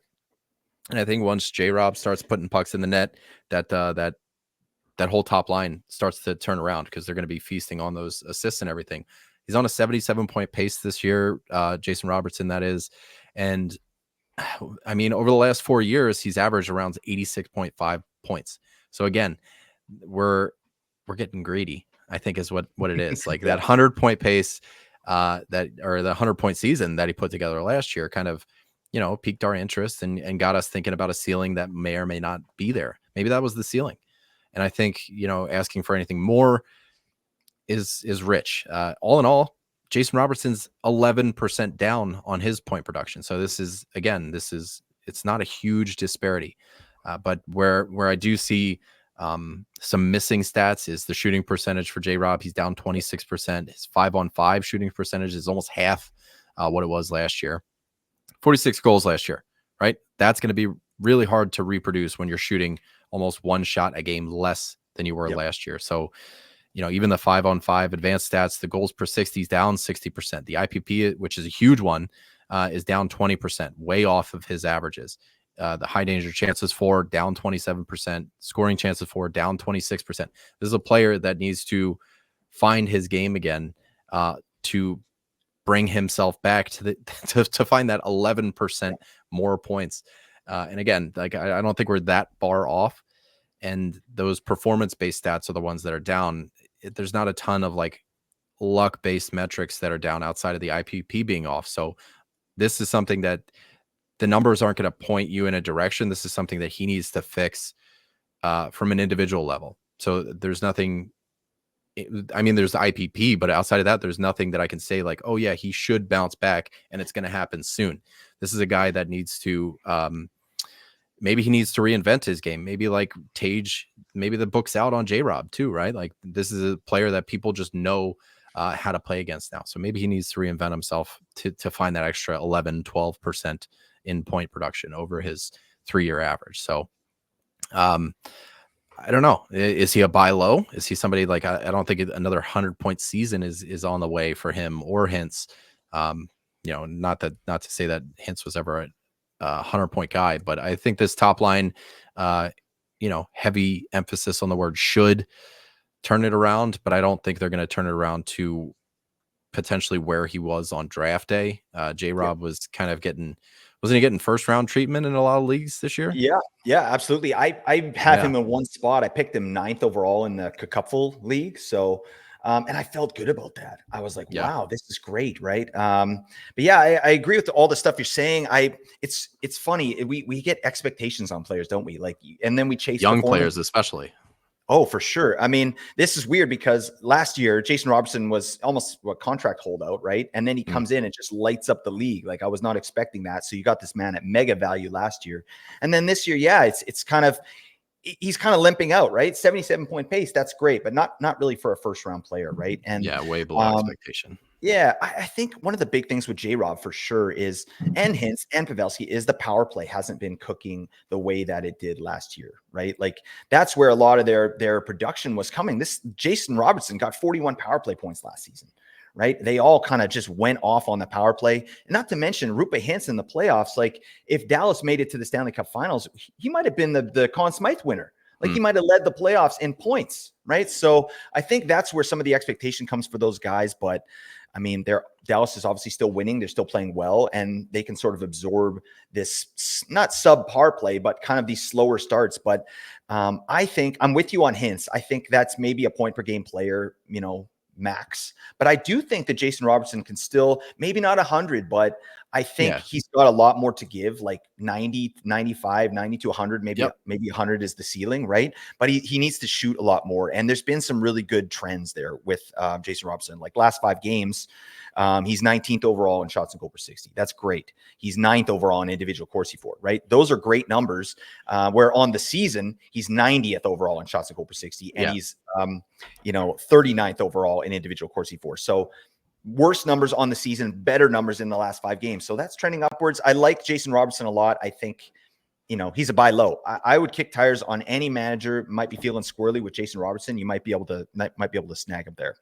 And I think once J-Rob starts putting pucks in the net, that whole top line starts to turn around, because they're going to be feasting on those assists and everything. He's on a 77 point pace this year. Jason Robertson, that is. And I mean, over the last 4 years, he's averaged around 86.5 points. So again, we're getting greedy, I think is what it is. Like that 100 point pace, or the 100 point season that he put together last year kind of, piqued our interest and got us thinking about a ceiling that may or may not be there. Maybe that was the ceiling. And I think, asking for anything more is rich. All in all, Jason Robertson's 11% down on his point production. So it's not a huge disparity. But where I do see some missing stats is the shooting percentage for J-Rob. He's down 26%. His 5-on-5 shooting percentage is almost half what it was last year. 46 goals last year, right? That's going to be really hard to reproduce when you're shooting almost one shot a game less than you were last year. So, even the 5-on-5 advanced stats, the goals per 60 is down 60%. The IPP, which is a huge one, is down 20%, way off of his averages. The high danger chances for down 27%, scoring chances for down 26%. This is a player that needs to find his game again to bring himself back to find that 11% more points. And again, like I don't think we're that far off. And those performance-based stats are the ones that are down. There's not a ton of like luck-based metrics that are down outside of the IPP being off. So this is something that the numbers aren't going to point you in a direction. This is something that he needs to fix from an individual level. So there's nothing. I mean, there's the IPP, but outside of that, there's nothing that I can say like, oh yeah, he should bounce back and it's going to happen soon. This is a guy that needs to, maybe he needs to reinvent his game. Maybe like Tage, maybe the book's out on J-Rob too, right? Like this is a player that people just know how to play against now. So maybe he needs to reinvent himself to find that extra 11-12% in point production over his 3-year average. So, I don't know. Is he a buy low? Is he somebody like I don't think another 100-point season is on the way for him or Hintz. Not to say that Hintz was ever a 100-point guy, but I think this top line, heavy emphasis on the word should turn it around, but I don't think they're going to turn it around to potentially where he was on draft day. J-Rob was kind of wasn't he getting first round treatment in a lot of leagues this year? Yeah, absolutely. I have him in one spot. I picked him 9th overall in the Cupful League. So, and I felt good about that. I was like, wow, this is great. Right. But yeah, I agree with all the stuff you're saying. It's funny. We get expectations on players, don't we? Like, and then we chase young players, especially. Oh, for sure. I mean, this is weird because last year, Jason Robertson was almost a contract holdout, right? And then he comes in and just lights up the league. Like I was not expecting that. So you got this man at mega value last year. And then this year, it's kind of, he's kind of limping out, right? 77-point pace. That's great, but not really for a first round player, right? And way below expectation. Yeah, I think one of the big things with J-Rob for sure is, and Hintz and Pavelski, is the power play hasn't been cooking the way that it did last year, right? Like that's where a lot of their production was coming. This Jason Robertson got 41 power play points last season, right? They all kind of just went off on the power play. And not to mention Rupe Hintz in the playoffs. Like if Dallas made it to the Stanley Cup Finals, he might have been the Conn Smythe winner. Like he might have led the playoffs in points, right? So I think that's where some of the expectation comes for those guys. But I mean, Dallas is obviously still winning. They're still playing well, and they can sort of absorb this not subpar play, but kind of these slower starts. But I think I'm with you on Hintz. I think that's maybe a point per game player, max. But I do think that Jason Robertson can still, maybe not 100, but I think he's got a lot more to give, like 90, 95, 90 to 100, maybe 100 is the ceiling, right? But he needs to shoot a lot more. And there's been some really good trends there with Jason Robertson. Like last 5 games, he's 19th overall in shots and goal per 60. That's great. He's 9th overall in individual Corsi for, right? Those are great numbers. Where on the season, he's 90th overall in shots and goal per 60. And he's, 39th overall in individual Corsi for. So worse numbers on the season, better numbers in the last 5 games. So that's trending upwards. I like Jason Robertson a lot. I think, he's a buy low. I would kick tires on any manager. Might be feeling squirrely with Jason Robertson. You might be able to snag him there.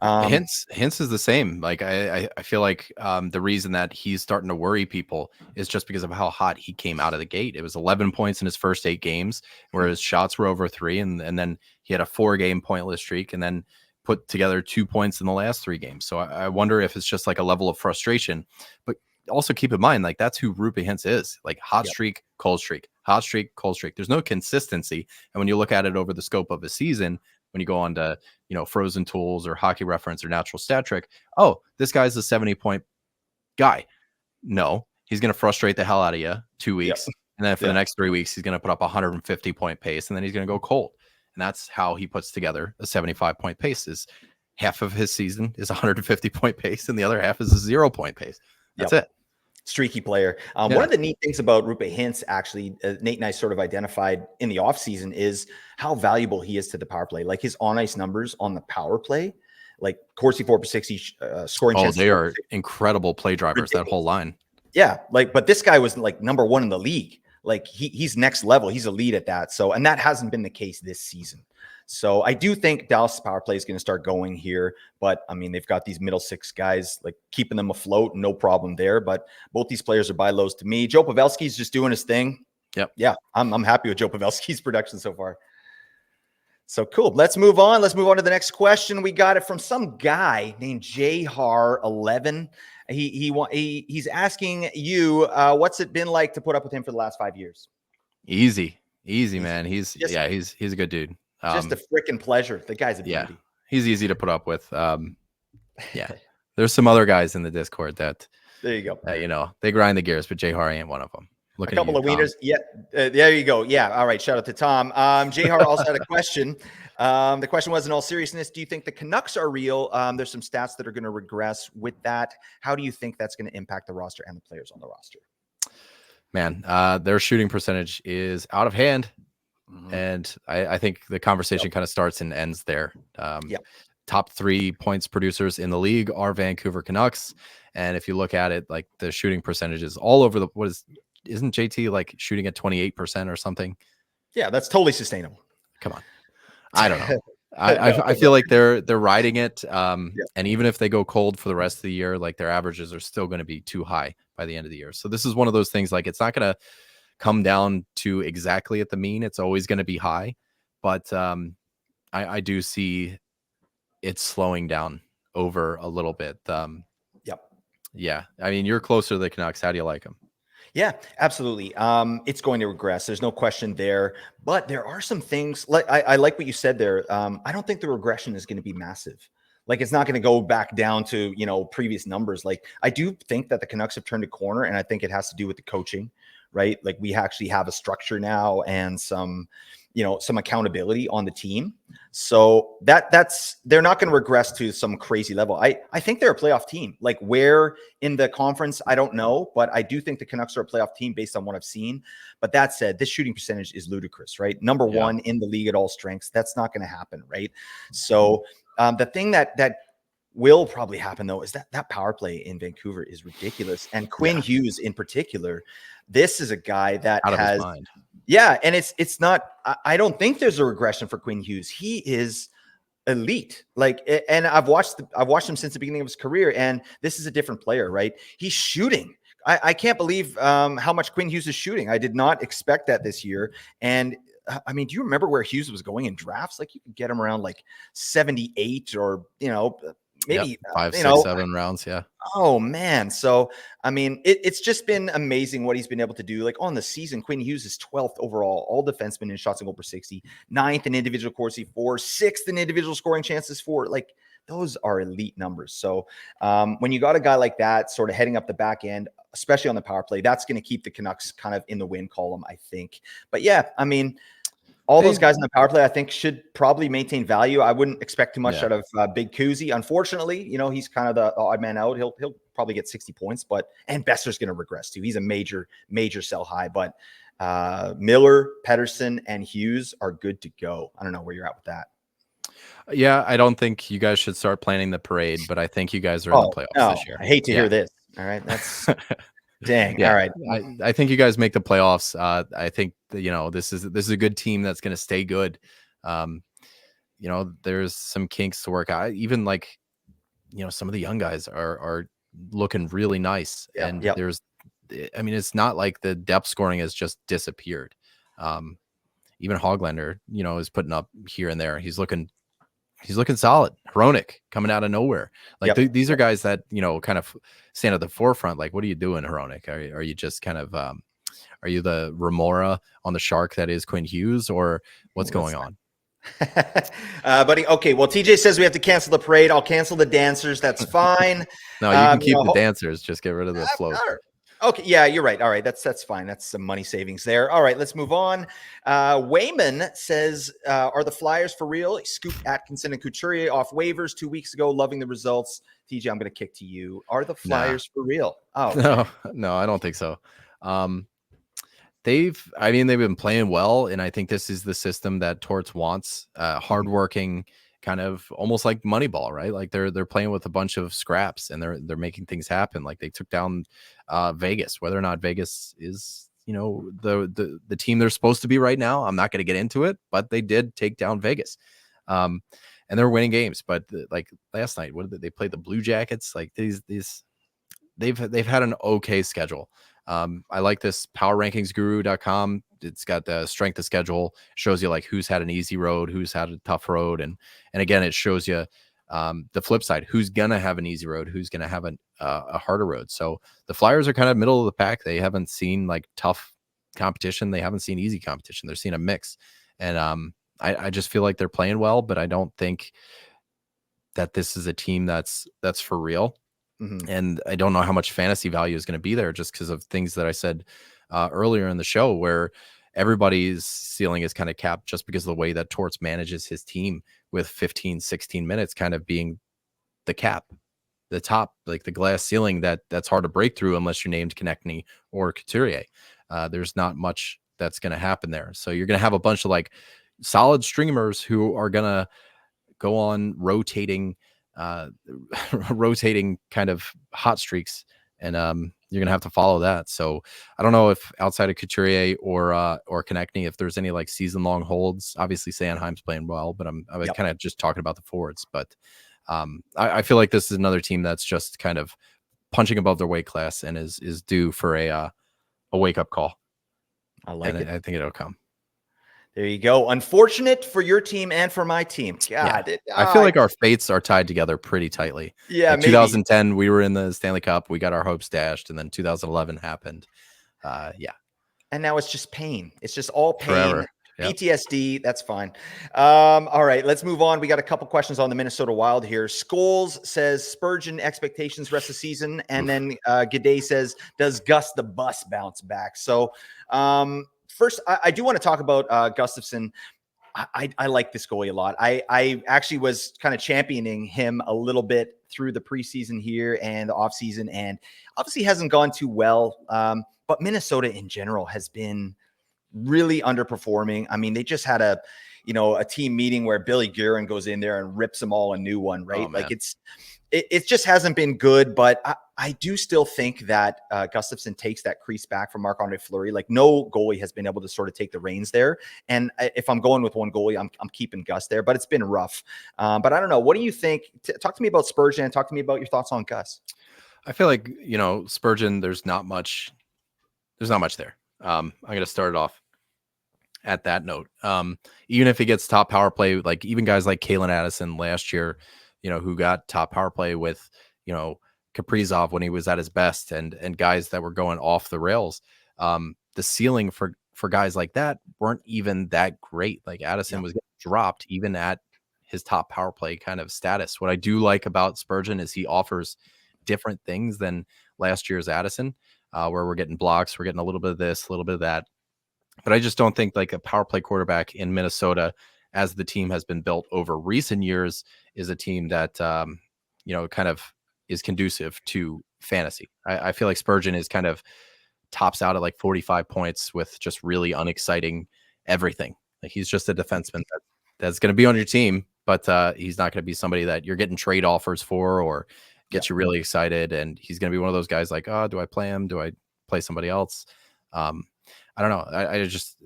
Hintz is the same. Like I feel like the reason that he's starting to worry people is just because of how hot he came out of the gate. It was 11 points in his first 8 games, where his shots were over 3, and then he had a 4-game pointless streak, and then put together 2 points in the last 3 games. So I wonder if it's just like a level of frustration. But also keep in mind, like that's who Rupe Hintz is. Like hot streak, cold streak, hot streak, cold streak. There's no consistency. And when you look at it over the scope of a season, when you go on to, Frozen Tools or Hockey Reference or Natural Stat Trick, oh, this guy's a 70-point guy. No, he's going to frustrate the hell out of you 2 weeks. And then for the next 3 weeks, he's going to put up a 150-point pace, and then he's going to go cold. And that's how he puts together a 75-point pace. Is half of his season is 150-point pace, and the other half is a 0-point pace. That's it. Streaky player. One of the neat things about Rupe Hintz, actually, Nate and I sort of identified in the offseason, is how valuable he is to the power play. Like his on-ice numbers on the power play, like Corsi 4 per 60 scoring chances. They are incredible play drivers, ridiculous. That whole line. Yeah, but this guy was like number 1 in the league. Like he's next level. He's elite at that. So, and that hasn't been the case this season. So I do think Dallas power play is going to start going here, but I mean, they've got these middle 6 guys, like keeping them afloat, no problem there. But both these players are buy lows to me. Joe Pavelski's just doing his thing. Yeah, I'm happy with Joe Pavelski's production so far. So cool. Let's move on. Let's move on to the next question. We got it from some guy named JHar11. He's asking you, what's it been like to put up with him for the last 5 years? Easy, man. He's a good dude. Just a freaking pleasure. The guy's a beauty. Yeah, he's easy to put up with. There's some other guys in the Discord that there you go. They grind the gears, but JHar ain't one of them. A couple of wieners. Yeah, there you go. Yeah, all right. Shout out to Tom. JHar also had a question. The question was, in all seriousness, do you think the Canucks are real? There's some stats that are going to regress with that. How do you think that's going to impact the roster and the players on the roster? Man, their shooting percentage is out of hand. And I think the conversation kind of starts and ends there. Top 3 points producers in the league are Vancouver Canucks. And if you look at it, like the shooting percentages all over isn't JT like shooting at 28% or something? Yeah, that's totally sustainable. Come on. I don't know. I feel like they're riding it. And even if they go cold for the rest of the year, like their averages are still going to be too high by the end of the year. So this is one of those things, like it's not going to come down to exactly at the mean. It's always going to be high, but I do see it slowing down over a little bit. Yeah. I mean, you're closer to the Canucks. How do you like them? Yeah, absolutely. It's going to regress. There's no question there, but there are some things like I like what you said there. I don't think the regression is going to be massive. Like it's not going to go back down to, previous numbers. Like I do think that the Canucks have turned a corner, and I think it has to do with the coaching, right? Like we actually have a structure now and some accountability on the team. So they're not going to regress to some crazy level. I think they're a playoff team. Like where in the conference, I don't know, but I do think the Canucks are a playoff team based on what I've seen. But that said, this shooting percentage is ludicrous, right? Number 1 in the league at all strengths. That's not going to happen, right? So the thing that will probably happen though is that power play in Vancouver is ridiculous. And Quinn Hughes in particular, this is a guy that out of his mind. Yeah, and it's not. I don't think there's a regression for Quinn Hughes. He is elite. Like, and I've watched him since the beginning of his career, and this is a different player, right? He's shooting. I can't believe how much Quinn Hughes is shooting. I did not expect that this year, and I mean, do you remember where Hughes was going in drafts? Like you could get him around like 78 or, maybe, 5, 6, 7 rounds. Yeah. Oh man. So, I mean, it's just been amazing what he's been able to do. Like on the season, Quinn Hughes is 12th overall, all defensemen in shots on goal per 60, 9th in individual Corsi for, 6th in individual scoring chances for. Like those are elite numbers. So when you got a guy like that sort of heading up the back end, especially on the power play, that's going to keep the Canucks kind of in the win column, I think. But yeah, I mean, all those guys in the power play, I think, should probably maintain value. I wouldn't expect too much out of Big Kuzi. Unfortunately, he's kind of the odd man out. He'll probably get 60 points, and Besser's going to regress too. He's a major sell high. But Miller, Pettersson, and Hughes are good to go. I don't know where you're at with that. Yeah, I don't think you guys should start planning the parade, but I think you guys are in the playoffs this year. I hate to hear this. All right, that's dang. Yeah, all right. I think you guys make the playoffs. I think that, this is a good team that's going to stay good. There's some kinks to work out. Even like, some of the young guys are looking really nice. And there's, I mean, it's not like the depth scoring has just disappeared. Even Hoglander, is putting up here and there. He's looking solid. Hronik coming out of nowhere. Like these are guys that, kind of stand at the forefront. Like, what are you doing, Hronik? Are you just kind of, are you the Remora on the Shark that is Quinn Hughes, or what's going on? Buddy. Okay. Well, TJ says we have to cancel the parade. I'll cancel the dancers. That's fine. No, you can keep the dancers. Just get rid of the float. Okay, yeah, you're right. All right, that's fine. That's some money savings there. All right, let's move on. Wayman says, are the Flyers for real? He scooped Atkinson and Couturier off waivers 2 weeks ago. Loving the results. TJ, I'm going to kick to you. Are the Flyers for real? Oh, no, I don't think so. They've been playing well, and I think this is the system that Torts wants. Hardworking, kind of almost like Moneyball, right? Like they're playing with a bunch of scraps, and they're making things happen. Like they took down Vegas. Whether or not Vegas is the team they're supposed to be right now, I'm not going to get into it, but they did take down Vegas, and they're winning games. But like last night, what did they play? The Blue Jackets. Like they've had an okay schedule. I like this powerrankingsguru.com. It's got the strength of schedule, shows you like who's had an easy road, who's had a tough road. And again, it shows you the flip side, who's going to have an easy road, who's going to have a harder road. So the Flyers are kind of middle of the pack. They haven't seen like tough competition. They haven't seen easy competition. They're seeing a mix. And I just feel like they're playing well, but I don't think that this is a team that's for real. Mm-hmm. And I don't know how much fantasy value is going to be there, just because of things that I said earlier in the show, where everybody's ceiling is kind of capped just because of the way that Torts manages his team, with 15, 16 minutes kind of being the cap, the top, like the glass ceiling that's hard to break through unless you're named Konechny or Couturier. There's not much that's going to happen there. So you're going to have a bunch of like solid streamers who are going to go on rotating kind of hot streaks, and you're gonna have to follow that. So I don't know if outside of Couturier or Konechny, if there's any like season long holds. Obviously Sanheim's playing well, but I was kind of just talking about the forwards. But I feel like this is another team that's just kind of punching above their weight class and is due for a wake up call. I like it. I think it'll come. There you go. Unfortunate for your team and for my team. God, yeah. I feel like our fates are tied together pretty tightly. Yeah, like 2010, we were in the Stanley Cup. We got our hopes dashed, and then 2011 happened. Yeah. And now it's just pain. It's just all pain. Forever. Yep. PTSD. That's fine. All right, let's move on. We got a couple questions on the Minnesota Wild here. Scholes says Spurgeon expectations rest of the season, and then G'day says, does Gus the Bus bounce back? So first, I do want to talk about Gustafsson. I like this goalie a lot. I actually was kind of championing him a little bit through the preseason here and the offseason, and obviously hasn't gone too well. But Minnesota in general has been really underperforming. I mean, they just had a team meeting where Billy Guerin goes in there and rips them all a new one, right? Like it just hasn't been good, but I do still think that Gustafsson takes that crease back from Marc-Andre Fleury. Like no goalie has been able to sort of take the reins there. And if I'm going with one goalie, I'm keeping Gus there, but it's been rough. But I don't know. What do you think? Talk to me about Spurgeon and talk to me about your thoughts on Gus. I feel like, Spurgeon, there's not much there. I'm going to start it off. at that note. Even if he gets top power play, like even guys like Kalen Addison last year, who got top power play with, Kaprizov when he was at his best, and guys that were going off the rails. The ceiling for guys like that weren't even that great. Like Addison Yeah. was getting dropped even at his top power play kind of status. What I do like about Spurgeon is he offers different things than last year's Addison, where we're getting blocks, we're getting a little bit of this, a little bit of that. But I just don't think like a power play quarterback in Minnesota, as the team has been built over recent years, is a team that kind of is conducive to fantasy. I feel like Spurgeon is kind of tops out at like 45 points with just really unexciting everything. Like he's just a defenseman that's going to be on your team, but he's not going to be somebody that you're getting trade offers for or get you really excited. And he's going to be one of those guys like, oh, do I play him? Do I play somebody else? I don't know. I just,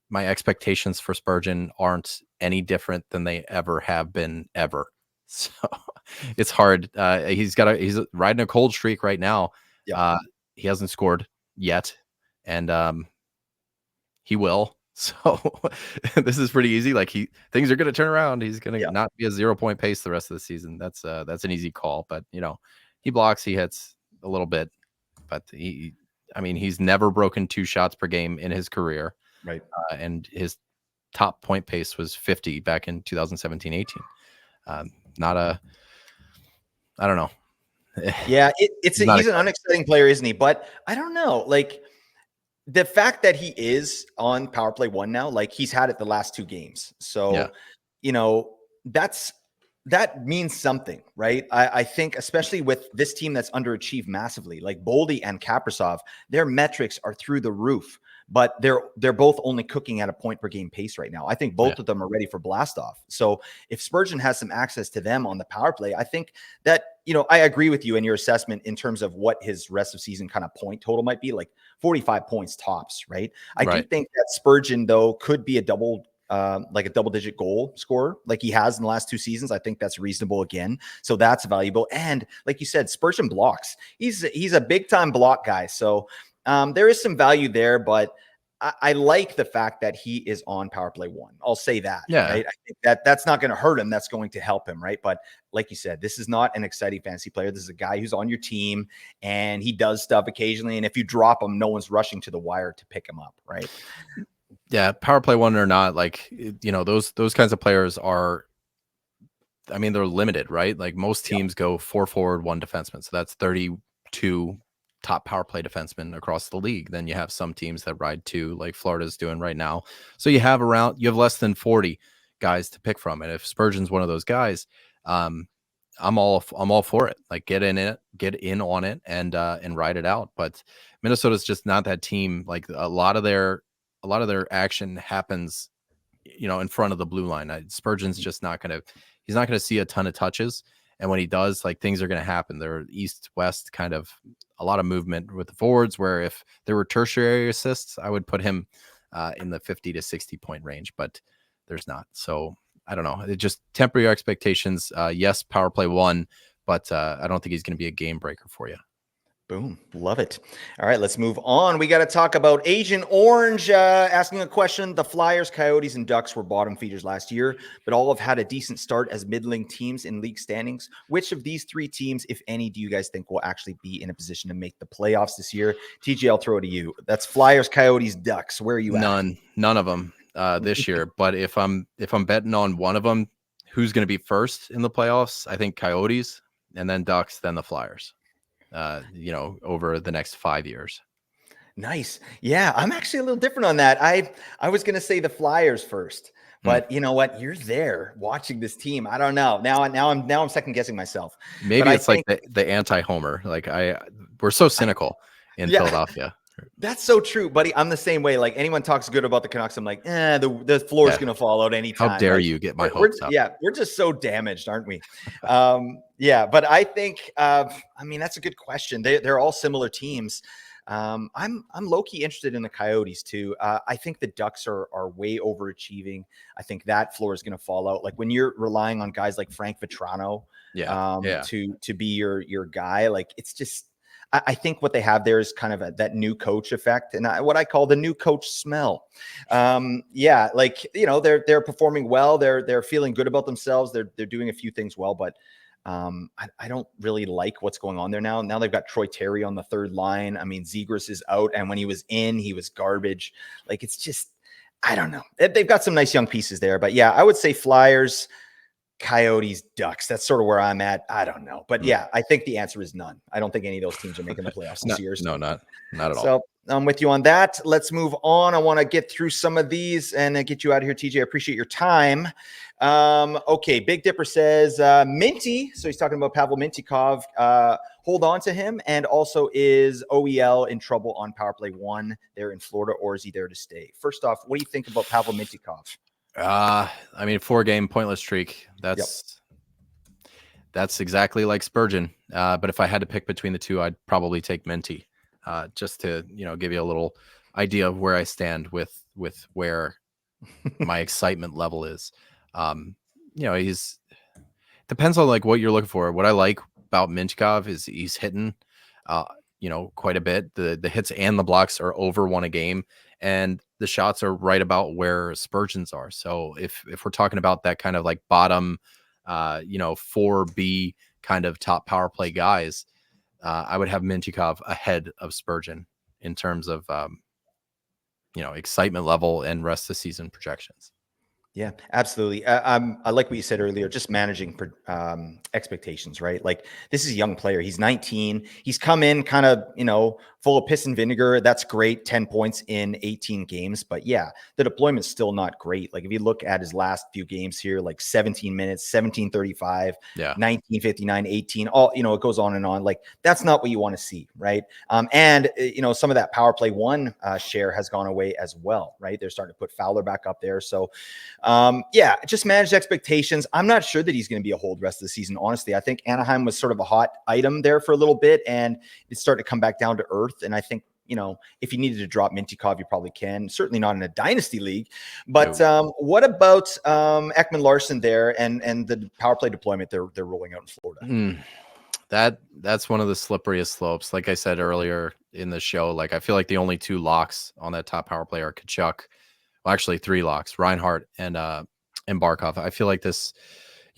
my expectations for Spurgeon aren't any different than they ever have been ever. So it's hard. He's riding a cold streak right now. Yeah. He hasn't scored yet, and he will. So this is pretty easy. Like things are going to turn around. He's going to not be a 0-point pace the rest of the season. That's an easy call. But he blocks, he hits a little bit, but he's never broken 2 shots per game in his career. Right. And his top point pace was 50 back in 2017-18. I don't know. Yeah, he's an unexciting player, isn't he? But I don't know. Like the fact that he is on power play 1 now, like he's had it the last 2 games. So, that means something, right? I think especially with this team that's underachieved massively, like Boldy and Kaprizov, their metrics are through the roof, but they're both only cooking at a point per game pace right now. I think both of them are ready for blast off. So if Spurgeon has some access to them on the power play, I think that, I agree with you in your assessment in terms of what his rest of season kind of point total might be, like 45 points tops, right? I do think that Spurgeon, though, could be a double-digit goal scorer like he has in the last 2 seasons. I think that's reasonable again. So that's valuable. And like you said, Spurgeon blocks. He's a big-time block guy. So there is some value there, but I like the fact that he is on power play 1. I'll say that. Yeah. Right. I think that's not going to hurt him. That's going to help him. Right. But like you said, this is not an exciting fantasy player. This is a guy who's on your team and he does stuff occasionally. And if you drop him, no one's rushing to the wire to pick him up. Right. Yeah. Power play 1 or not, like, those kinds of players are, they're limited, right? Like most teams go 4 forward, 1 defenseman. So that's 32 top power play defensemen across the league. Then you have some teams that ride 2, like Florida's doing right now. So you have less than 40 guys to pick from. And if Spurgeon's one of those guys, I'm all for it. Like get in on it and ride it out. But Minnesota's just not that team. Like a lot of their action happens, in front of the blue line. Spurgeon's just he's not going to see a ton of touches. And when he does, like things are going to happen. They're east-west kind of a lot of movement with the forwards, where if there were tertiary assists, I would put him in the 50 to 60 point range, but there's not. So I don't know. It just temper your expectations. Yes, power play 1, but I don't think he's going to be a game breaker for you. Boom. Love it. All right, let's move on. We got to talk about Agent Orange asking a question. The Flyers, Coyotes, and Ducks were bottom feeders last year, but all have had a decent start as middling teams in league standings. Which of these 3 teams, if any, do you guys think will actually be in a position to make the playoffs this year? TJ, I'll throw it to you. That's Flyers, Coyotes, Ducks. Where are you at? None of them this year. But if I'm betting on one of them, who's going to be first in the playoffs? I think Coyotes, and then Ducks, then the Flyers. Over the next 5 years. Nice. Yeah, I'm actually a little different on that. I was going to say the Flyers first, but you know what? You're there watching this team. I don't know. Now I'm second guessing myself. Maybe it's like the anti-homer. Like we're so cynical in Philadelphia. That's so true, buddy. I'm the same way. Like anyone talks good about the Canucks, I'm like, the floor is going to fall out anytime. How dare you get my hopes up? Yeah, we're just so damaged, aren't we? But I think, that's a good question. They're all similar teams. I'm low-key interested in the Coyotes too. I think the Ducks are way overachieving. I think that floor is going to fall out. Like when you're relying on guys like Frank Vetrano, to be your guy, like it's just. I think what they have there is kind of that new coach effect, and what I call the new coach smell. Yeah, like they're performing well. They're feeling good about themselves. They're doing a few things well, but I don't really like what's going on there now. Now they've got Troy Terry on the third line. I mean, Zegras is out, and when he was in, he was garbage. Like, it's just, I don't know. They've got some nice young pieces there, but yeah, I would say Flyers, Coyotes, Ducks. That's sort of where I'm at. I don't know, but yeah, I think the answer is none. I don't think any of those teams are making the playoffs this year. No, not at all. So I'm with you on that. Let's move on. I want to get through some of these and then get you out of here, TJ. I appreciate your time. Okay, Big Dipper says Minty. So he's talking about Pavel Mintyukov. Hold on to him. And also, is OEL in trouble on Power Play 1 there in Florida, or is he there to stay? First off, what do you think about Pavel Mintyukov? I mean, 4-game pointless streak. That's exactly like Spurgeon. But if I had to pick between the two, I'd probably take Minty. Just to give you a little idea of where I stand with where my excitement level is. He's depends on like what you're looking for. What I like about Mintyukov is he's hitting quite a bit. The hits and the blocks are over 1 a game, and the shots are right about where Spurgeon's are. So if we're talking about that kind of like bottom 4B kind of top power play guys, I would have Mintyukov ahead of Spurgeon in terms of, excitement level and rest of the season projections. Yeah, absolutely. I like what you said earlier, just managing expectations, right? Like, this is a young player. He's 19. He's come in kind of, full of piss and vinegar. That's great. 10 points in 18 games. But yeah, the deployment's still not great. Like, if you look at his last few games here, like 17 minutes, 17:35, 19:59, 18, all, it goes on and on. Like, that's not what you want to see, right? And some of that Power Play 1 share has gone away as well, right? They're starting to put Fowler back up there. So, just manage expectations. I'm not sure that he's going to be a hold rest of the season. Honestly, I think Anaheim was sort of a hot item there for a little bit, and it's starting to come back down to earth. And I think, if you needed to drop Mintyukov, you probably can. Certainly not in a dynasty league. But what about Ekman Larson there and the power play deployment they're rolling out in Florida? That's one of the slipperiest slopes. Like I said earlier in the show, like I feel like the only 2 locks on that top power play are Tkachuk. Well, actually 3 locks, Reinhart and Barkov. I feel like this,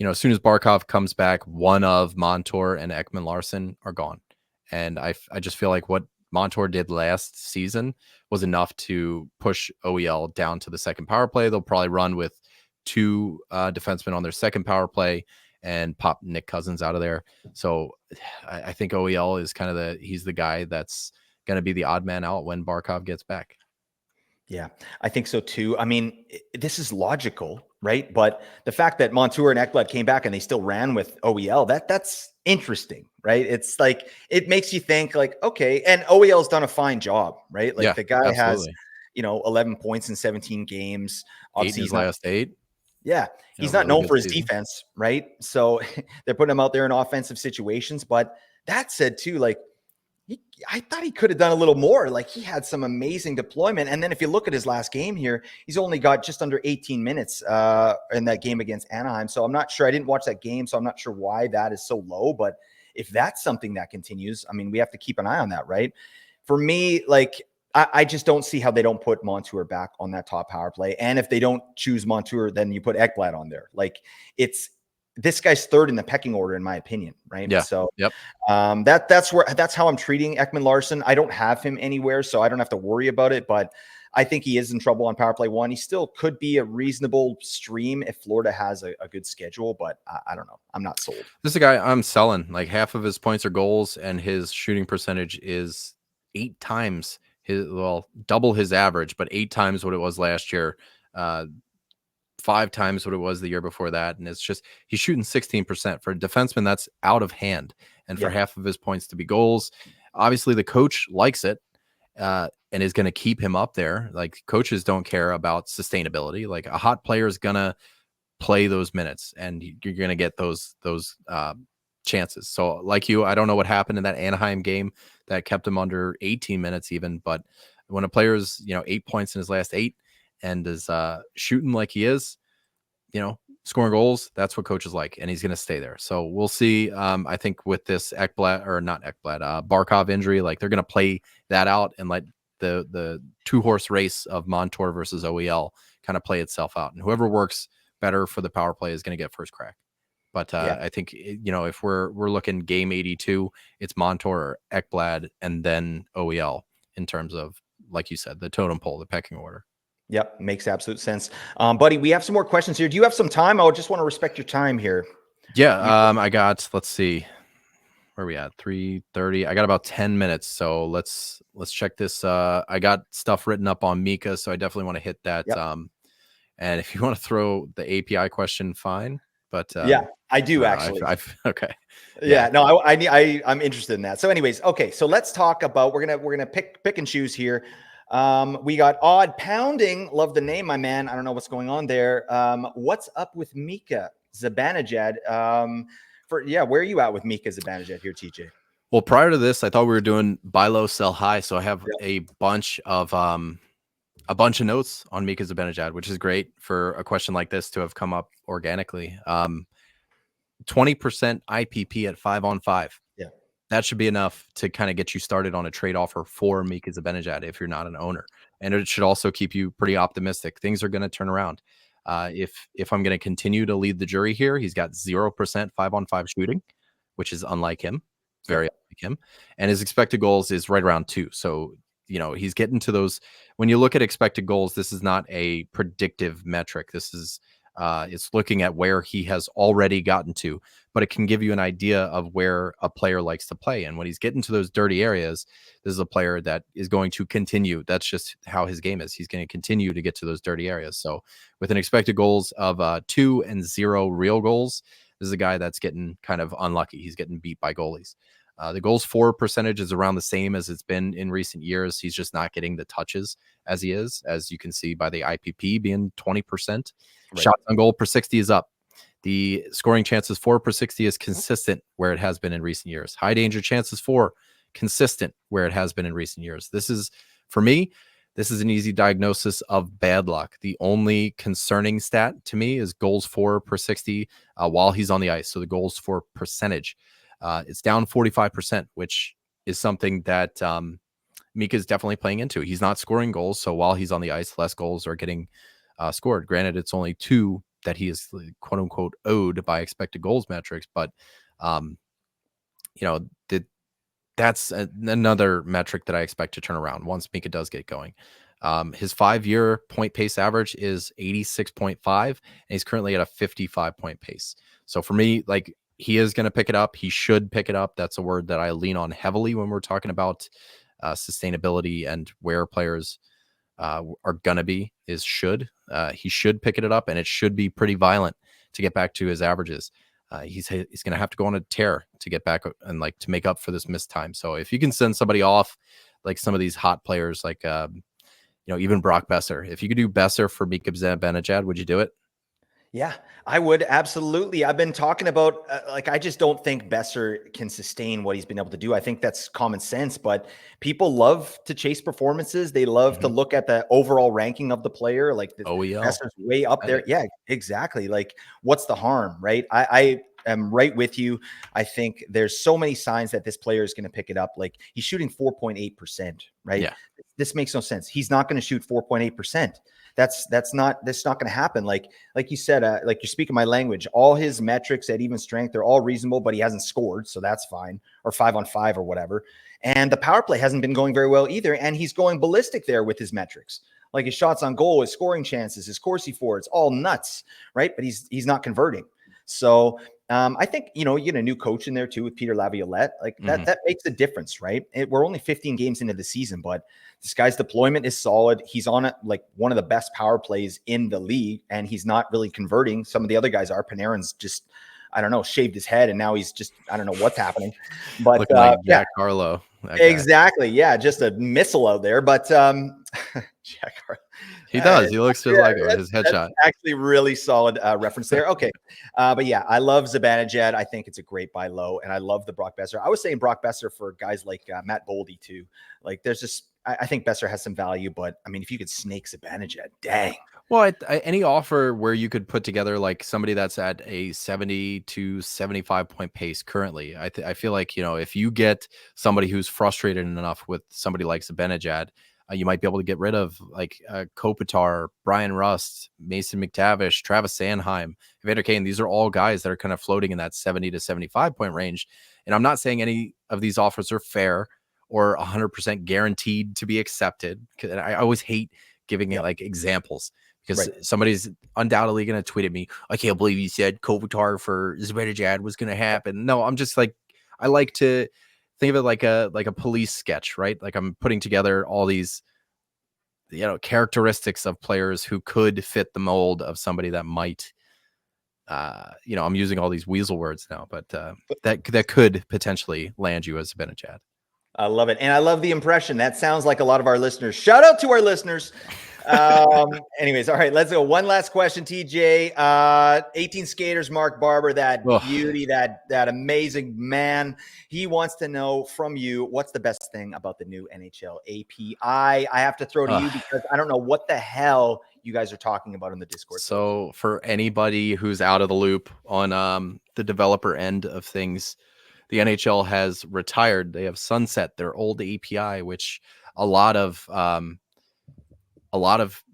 as soon as Barkov comes back, one of Montour and Ekman Larson are gone. And I just feel like what Montour did last season was enough to push OEL down to the second power play. They'll probably run with 2 defensemen on their second power play and pop Nick Cousins out of there. So I think OEL is kind of he's the guy that's going to be the odd man out when Barkov gets back. Yeah, I think so too. I mean, this is logical, right? But the fact that Montour and Ekblad came back and they still ran with OEL, that's interesting, right? It's like, it makes you think like, okay, and OEL's done a fine job, right? Like, the guy has, 11 points in 17 games. Obviously, 8 in his last 8. Yeah, he's not known for his defense, right? So they're putting him out there in offensive situations. But that said too, like, I thought he could have done a little more. Like, he had some amazing deployment. And then if you look at his last game here, he's only got just under 18 minutes in that game against Anaheim. So I'm not sure. I didn't watch that game, so I'm not sure why that is so low. But if that's something that continues, I mean, we have to keep an eye on that, right? For me, like, I just don't see how they don't put Montour back on that top power play. And if they don't choose Montour, then you put Ekblad on there. Like, this guy's third in the pecking order, in my opinion, right? Yeah. So yep. That's how I'm treating Ekman Larson. I don't have him anywhere, so I don't have to worry about it. But I think he is in trouble on Power Play 1. He still could be a reasonable stream if Florida has a good schedule, but I don't know. I'm not sold. This is a guy I'm selling. Like, half of his points are goals, and his shooting percentage is 8 times double his average, but 8 times what it was last year. 5 times what it was the year before that. And it's just, he's shooting 16%. For a defenseman, that's out of hand. And for half of his points to be goals, obviously the coach likes it and is going to keep him up there. Like, coaches don't care about sustainability. Like, a hot player is going to play those minutes, and you're going to get those chances. So like I don't know what happened in that Anaheim game that kept him under 18 minutes even, but when a player's, 8 points in his last 8 and is shooting like he is, scoring goals, that's what coaches like, and he's going to stay there. So we'll see. I think with this Ekblad or not Ekblad, Barkov injury, like they're going to play that out and let the 2-horse race of Montour versus OEL kind of play itself out, and whoever works better for the power play is going to get first crack. But Yeah. I think, if we're looking game 82, it's Montour or Ekblad and then OEL in terms of, like you said, the totem pole, the pecking order. Yep, makes absolute sense. Buddy, we have some more questions here. Do you have some time? I just want to respect your time here. Yeah, I got, let's see, where are we at? 3:30. I got about 10 minutes, so let's check this. I got stuff written up on Mika, so I definitely want to hit that. Yep. And if you want to throw the API question, fine. But yeah, I do actually. Okay. Yeah, no, I'm interested in that. So, anyways, okay, so let's talk about we're gonna pick and choose here. We got Odd Pounding. Love the name, my man. I don't know what's going on there. What's up with Mika Zibanejad? Where are you at with Mika Zibanejad here, TJ? Well, prior to this, I thought we were doing buy low, sell high. So I have a bunch of notes on Mika Zibanejad, which is great for a question like this to have come up organically. 20% IPP at 5-on-5. Yeah. That should be enough to kind of get you started on a trade offer for Mika Zibanejad if you're not an owner. And it should also keep you pretty optimistic. Things are going to turn around. If I'm going to continue to lead the jury here, he's got 0% 5-on-5 shooting, which is unlike him, very unlike him. And his expected goals is right around 2. So, he's getting to those. When you look at expected goals, this is not a predictive metric. This is it's looking at where he has already gotten to, but it can give you an idea of where a player likes to play. And when he's getting to those dirty areas, this is a player that is going to continue. That's just how his game is. He's going to continue to get to those dirty areas. So with an expected goals of 2 and 0 real goals, this is a guy that's getting kind of unlucky. He's getting beat by goalies. The goals for percentage is around the same as it's been in recent years. He's just not getting the touches as he is, as you can see by the IPP being 20%. Right. Shots on goal per 60 is up. The scoring chances for per 60 is consistent where it has been in recent years. High danger chances for consistent where it has been in recent years. This is, for me, this is an easy diagnosis of bad luck. The only concerning stat to me is goals for per 60 while he's on the ice. So the goals for percentage. It's down 45%, which is something that Mika is definitely playing into. He's not scoring goals, so while he's on the ice, less goals are getting scored. Granted, it's only 2 that he is quote unquote owed by expected goals metrics, but that's another metric that I expect to turn around once Mika does get going. His 5-year point pace average is 86.5, and he's currently at a 55-point pace. So for me, like, he is going to pick it up. He should pick it up. That's a word that I lean on heavily when we're talking about sustainability and where players are going to be is should. He should pick it up, and it should be pretty violent to get back to his averages. He's going to have to go on a tear to get back and like to make up for this missed time. So if you can send somebody off, like some of these hot players, like even Brock Besser, if you could do Besser for Mika Zibanejad, would you do it? Yeah, I would absolutely. I've been talking about I just don't think Besser can sustain what he's been able to do. I think that's common sense, but people love to chase performances. They love to look at the overall ranking of the player. Like Besser's way up there. Yeah, exactly. Like, what's the harm, right? I am right with you. I think there's so many signs that this player is going to pick it up. Like, he's shooting 4.8%, right? Yeah. This makes no sense. He's not going to shoot 4.8%. That's not going to happen. Like you said, like, you're speaking my language. All his metrics at even strength, they're all reasonable, but he hasn't scored, so that's fine. Or 5-on-5 or whatever. And the power play hasn't been going very well either. And he's going ballistic there with his metrics. Like, his shots on goal, his scoring chances, his Corsi for, it's all nuts, right? But he's not converting. So I think, you get a new coach in there too with Peter Laviolette. Like, that makes a difference, right? We're only 15 games into the season, but this guy's deployment is solid. He's on one of the best power plays in the league, and he's not really converting. Some of the other guys are. Panarin's just, I don't know, shaved his head, and now he's just, I don't know what's happening. But looking like Jack Harlow. Exactly. Yeah, just a missile out there. But Jack Harlow. He does. He looks just like his headshot. That's actually really solid reference there. Okay. But yeah, I love Zibanejad. I think it's a great buy low, and I love the Brock Besser. I was saying Brock Besser for guys like Matt Boldy too. Like, there's just, I think Besser has some value, but I mean, if you could snake Zibanejad, dang. Well, any offer where you could put together like somebody that's at a 70 to 75 point pace currently, I feel like, if you get somebody who's frustrated enough with somebody like Zibanejad, you might be able to get rid of like Kopitar, Brian Rust, Mason McTavish, Travis Sanheim, Evander Kane. These are all guys that are kind of floating in that 70 to 75 point range. And I'm not saying any of these offers are fair or 100% guaranteed to be accepted. I always hate giving it Yep. like examples, because Right. somebody's undoubtedly going to tweet at me, I can't believe you said Kopitar for Zibanejad was going to happen. No, I'm just like, I like to think of it like a police sketch, right? Like I'm putting together all these, characteristics of players who could fit the mold of somebody that might, I'm using all these weasel words now, but that could potentially land you as Zibanejad. I love it. And I love the impression. That sounds like a lot of our listeners. Shout out to our listeners. Anyways, all right, let's go. One last question, TJ. 18 skaters, Mark Barber, that Ugh. beauty, that amazing man. He wants to know from you, what's the best thing about the new NHL API? I have to throw to you because I don't know what the hell you guys are talking about in the Discord. So for anybody who's out of the loop on the developer end of things, the NHL has retired. They have sunset their old API, which a lot of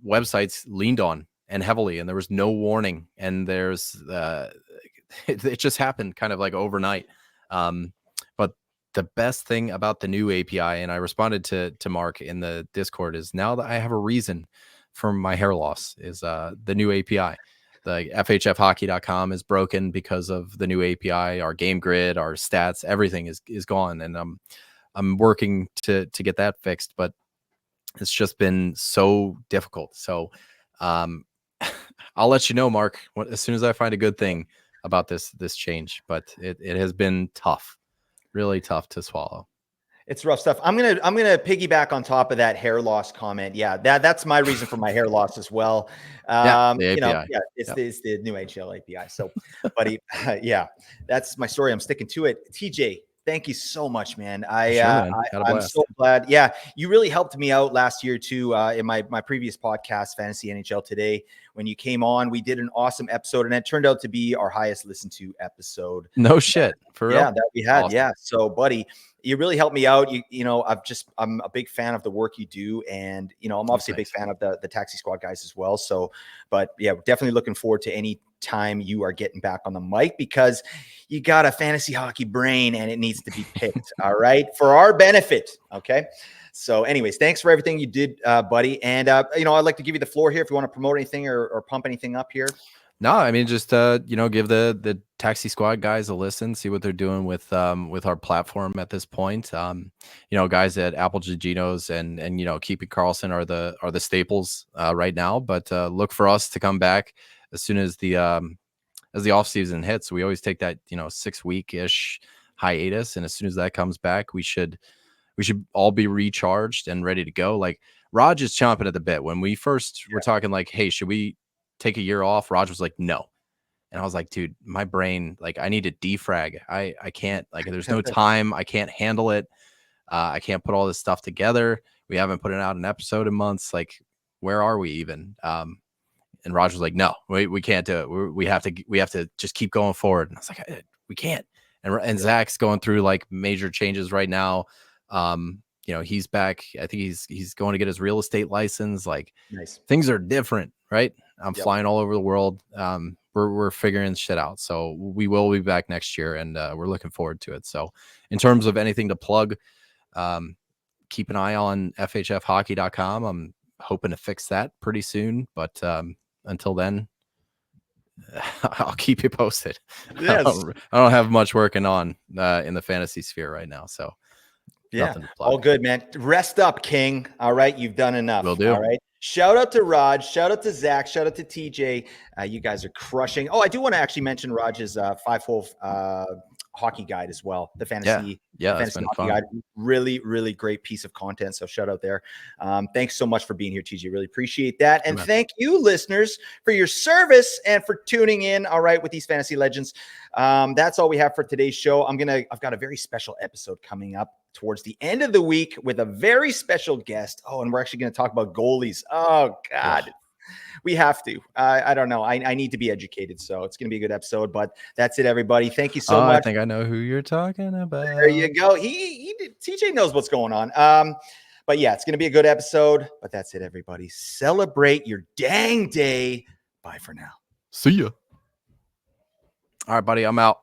websites leaned on and heavily, and there was no warning. And there's it just happened kind of like overnight. But the best thing about the new API, and I responded to Mark in the Discord, is now that I have a reason for my hair loss, is the new API. The FHFhockey.com is broken because of the new API. Our game grid, our stats, everything is gone, and I'm working to get that fixed, but it's just been so difficult. So I'll let you know, Mark, as soon as I find a good thing about this change. But it has been tough, really tough to swallow. It's rough stuff. I'm gonna piggyback on top of that hair loss comment. Yeah, that's my reason for my hair loss as well. The API. It's the new HL API. So, buddy, yeah, that's my story. I'm sticking to it. TJ, thank you so much, man. Sure, man. Had a I'm blast. so glad. Yeah, you really helped me out last year too in my previous podcast, Fantasy NHL Today. When you came on, we did an awesome episode, and it turned out to be our highest listened to episode. No shit, for real. Yeah, that we had. Awesome. Yeah. So, buddy, you really helped me out. I'm a big fan of the work you do. And, I'm obviously a big fan of the Taxi Squad guys as well. So, but yeah, definitely looking forward to any time you are getting back on the mic, because you got a fantasy hockey brain and it needs to be picked. All right. For our benefit. Okay. So anyways, thanks for everything you did, buddy. And, I'd like to give you the floor here if you want to promote anything or pump anything up here. No, I mean, just give the Taxi Squad guys a listen, see what they're doing with our platform at this point. Guys at Apple Ginos and Keeping Carlson are the staples right now. But look for us to come back as soon as the off season hits. We always take that 6 week ish hiatus, and as soon as that comes back, we should all be recharged and ready to go. Like Raj is chomping at the bit. When we first were talking, like, hey, should we take a year off? Raj was like, no. And I was like, dude, my brain, like, I need to defrag. I can't, like, there's no time. I can't handle it. I can't put all this stuff together. We haven't put it out an episode in months. Like, where are we even? And Raj was like, no, we can't do it. We have to just keep going forward. And I was like, we can't. And Zach's going through like major changes right now. He's back. I think he's going to get his real estate license. Like, nice. Things are different, right? I'm flying all over the world. We're figuring shit out. So we will be back next year, and we're looking forward to it. So in terms of anything to plug, keep an eye on FHFhockey.com. I'm hoping to fix that pretty soon, but until then, I'll keep you posted. Yes. I don't have much working on in the fantasy sphere right now. So yeah, all good, man. Rest up, King. All right, you've done enough. Will do. All right. Shout out to Raj. Shout out to Zach. Shout out to TJ. You guys are crushing. Oh, I do want to actually mention Raj's 5-hole hockey guide as well. The fantasy, fantasy hockey guide. Really, really great piece of content. So shout out there. Thanks so much for being here, TJ. Really appreciate that. And thank you, listeners, for your service and for tuning in. All right, with these fantasy legends. That's all we have for today's show. I've got a very special episode coming up towards the end of the week with a very special guest. Oh, and we're actually going to talk about goalies. Oh, God. We have to. I don't know. I need to be educated, so it's going to be a good episode. But that's it, everybody. Thank you so much. I think I know who you're talking about. There you go. TJ knows what's going on. But yeah, it's going to be a good episode. But that's it, everybody. Celebrate your dang day. Bye for now. See ya. All right, buddy. I'm out.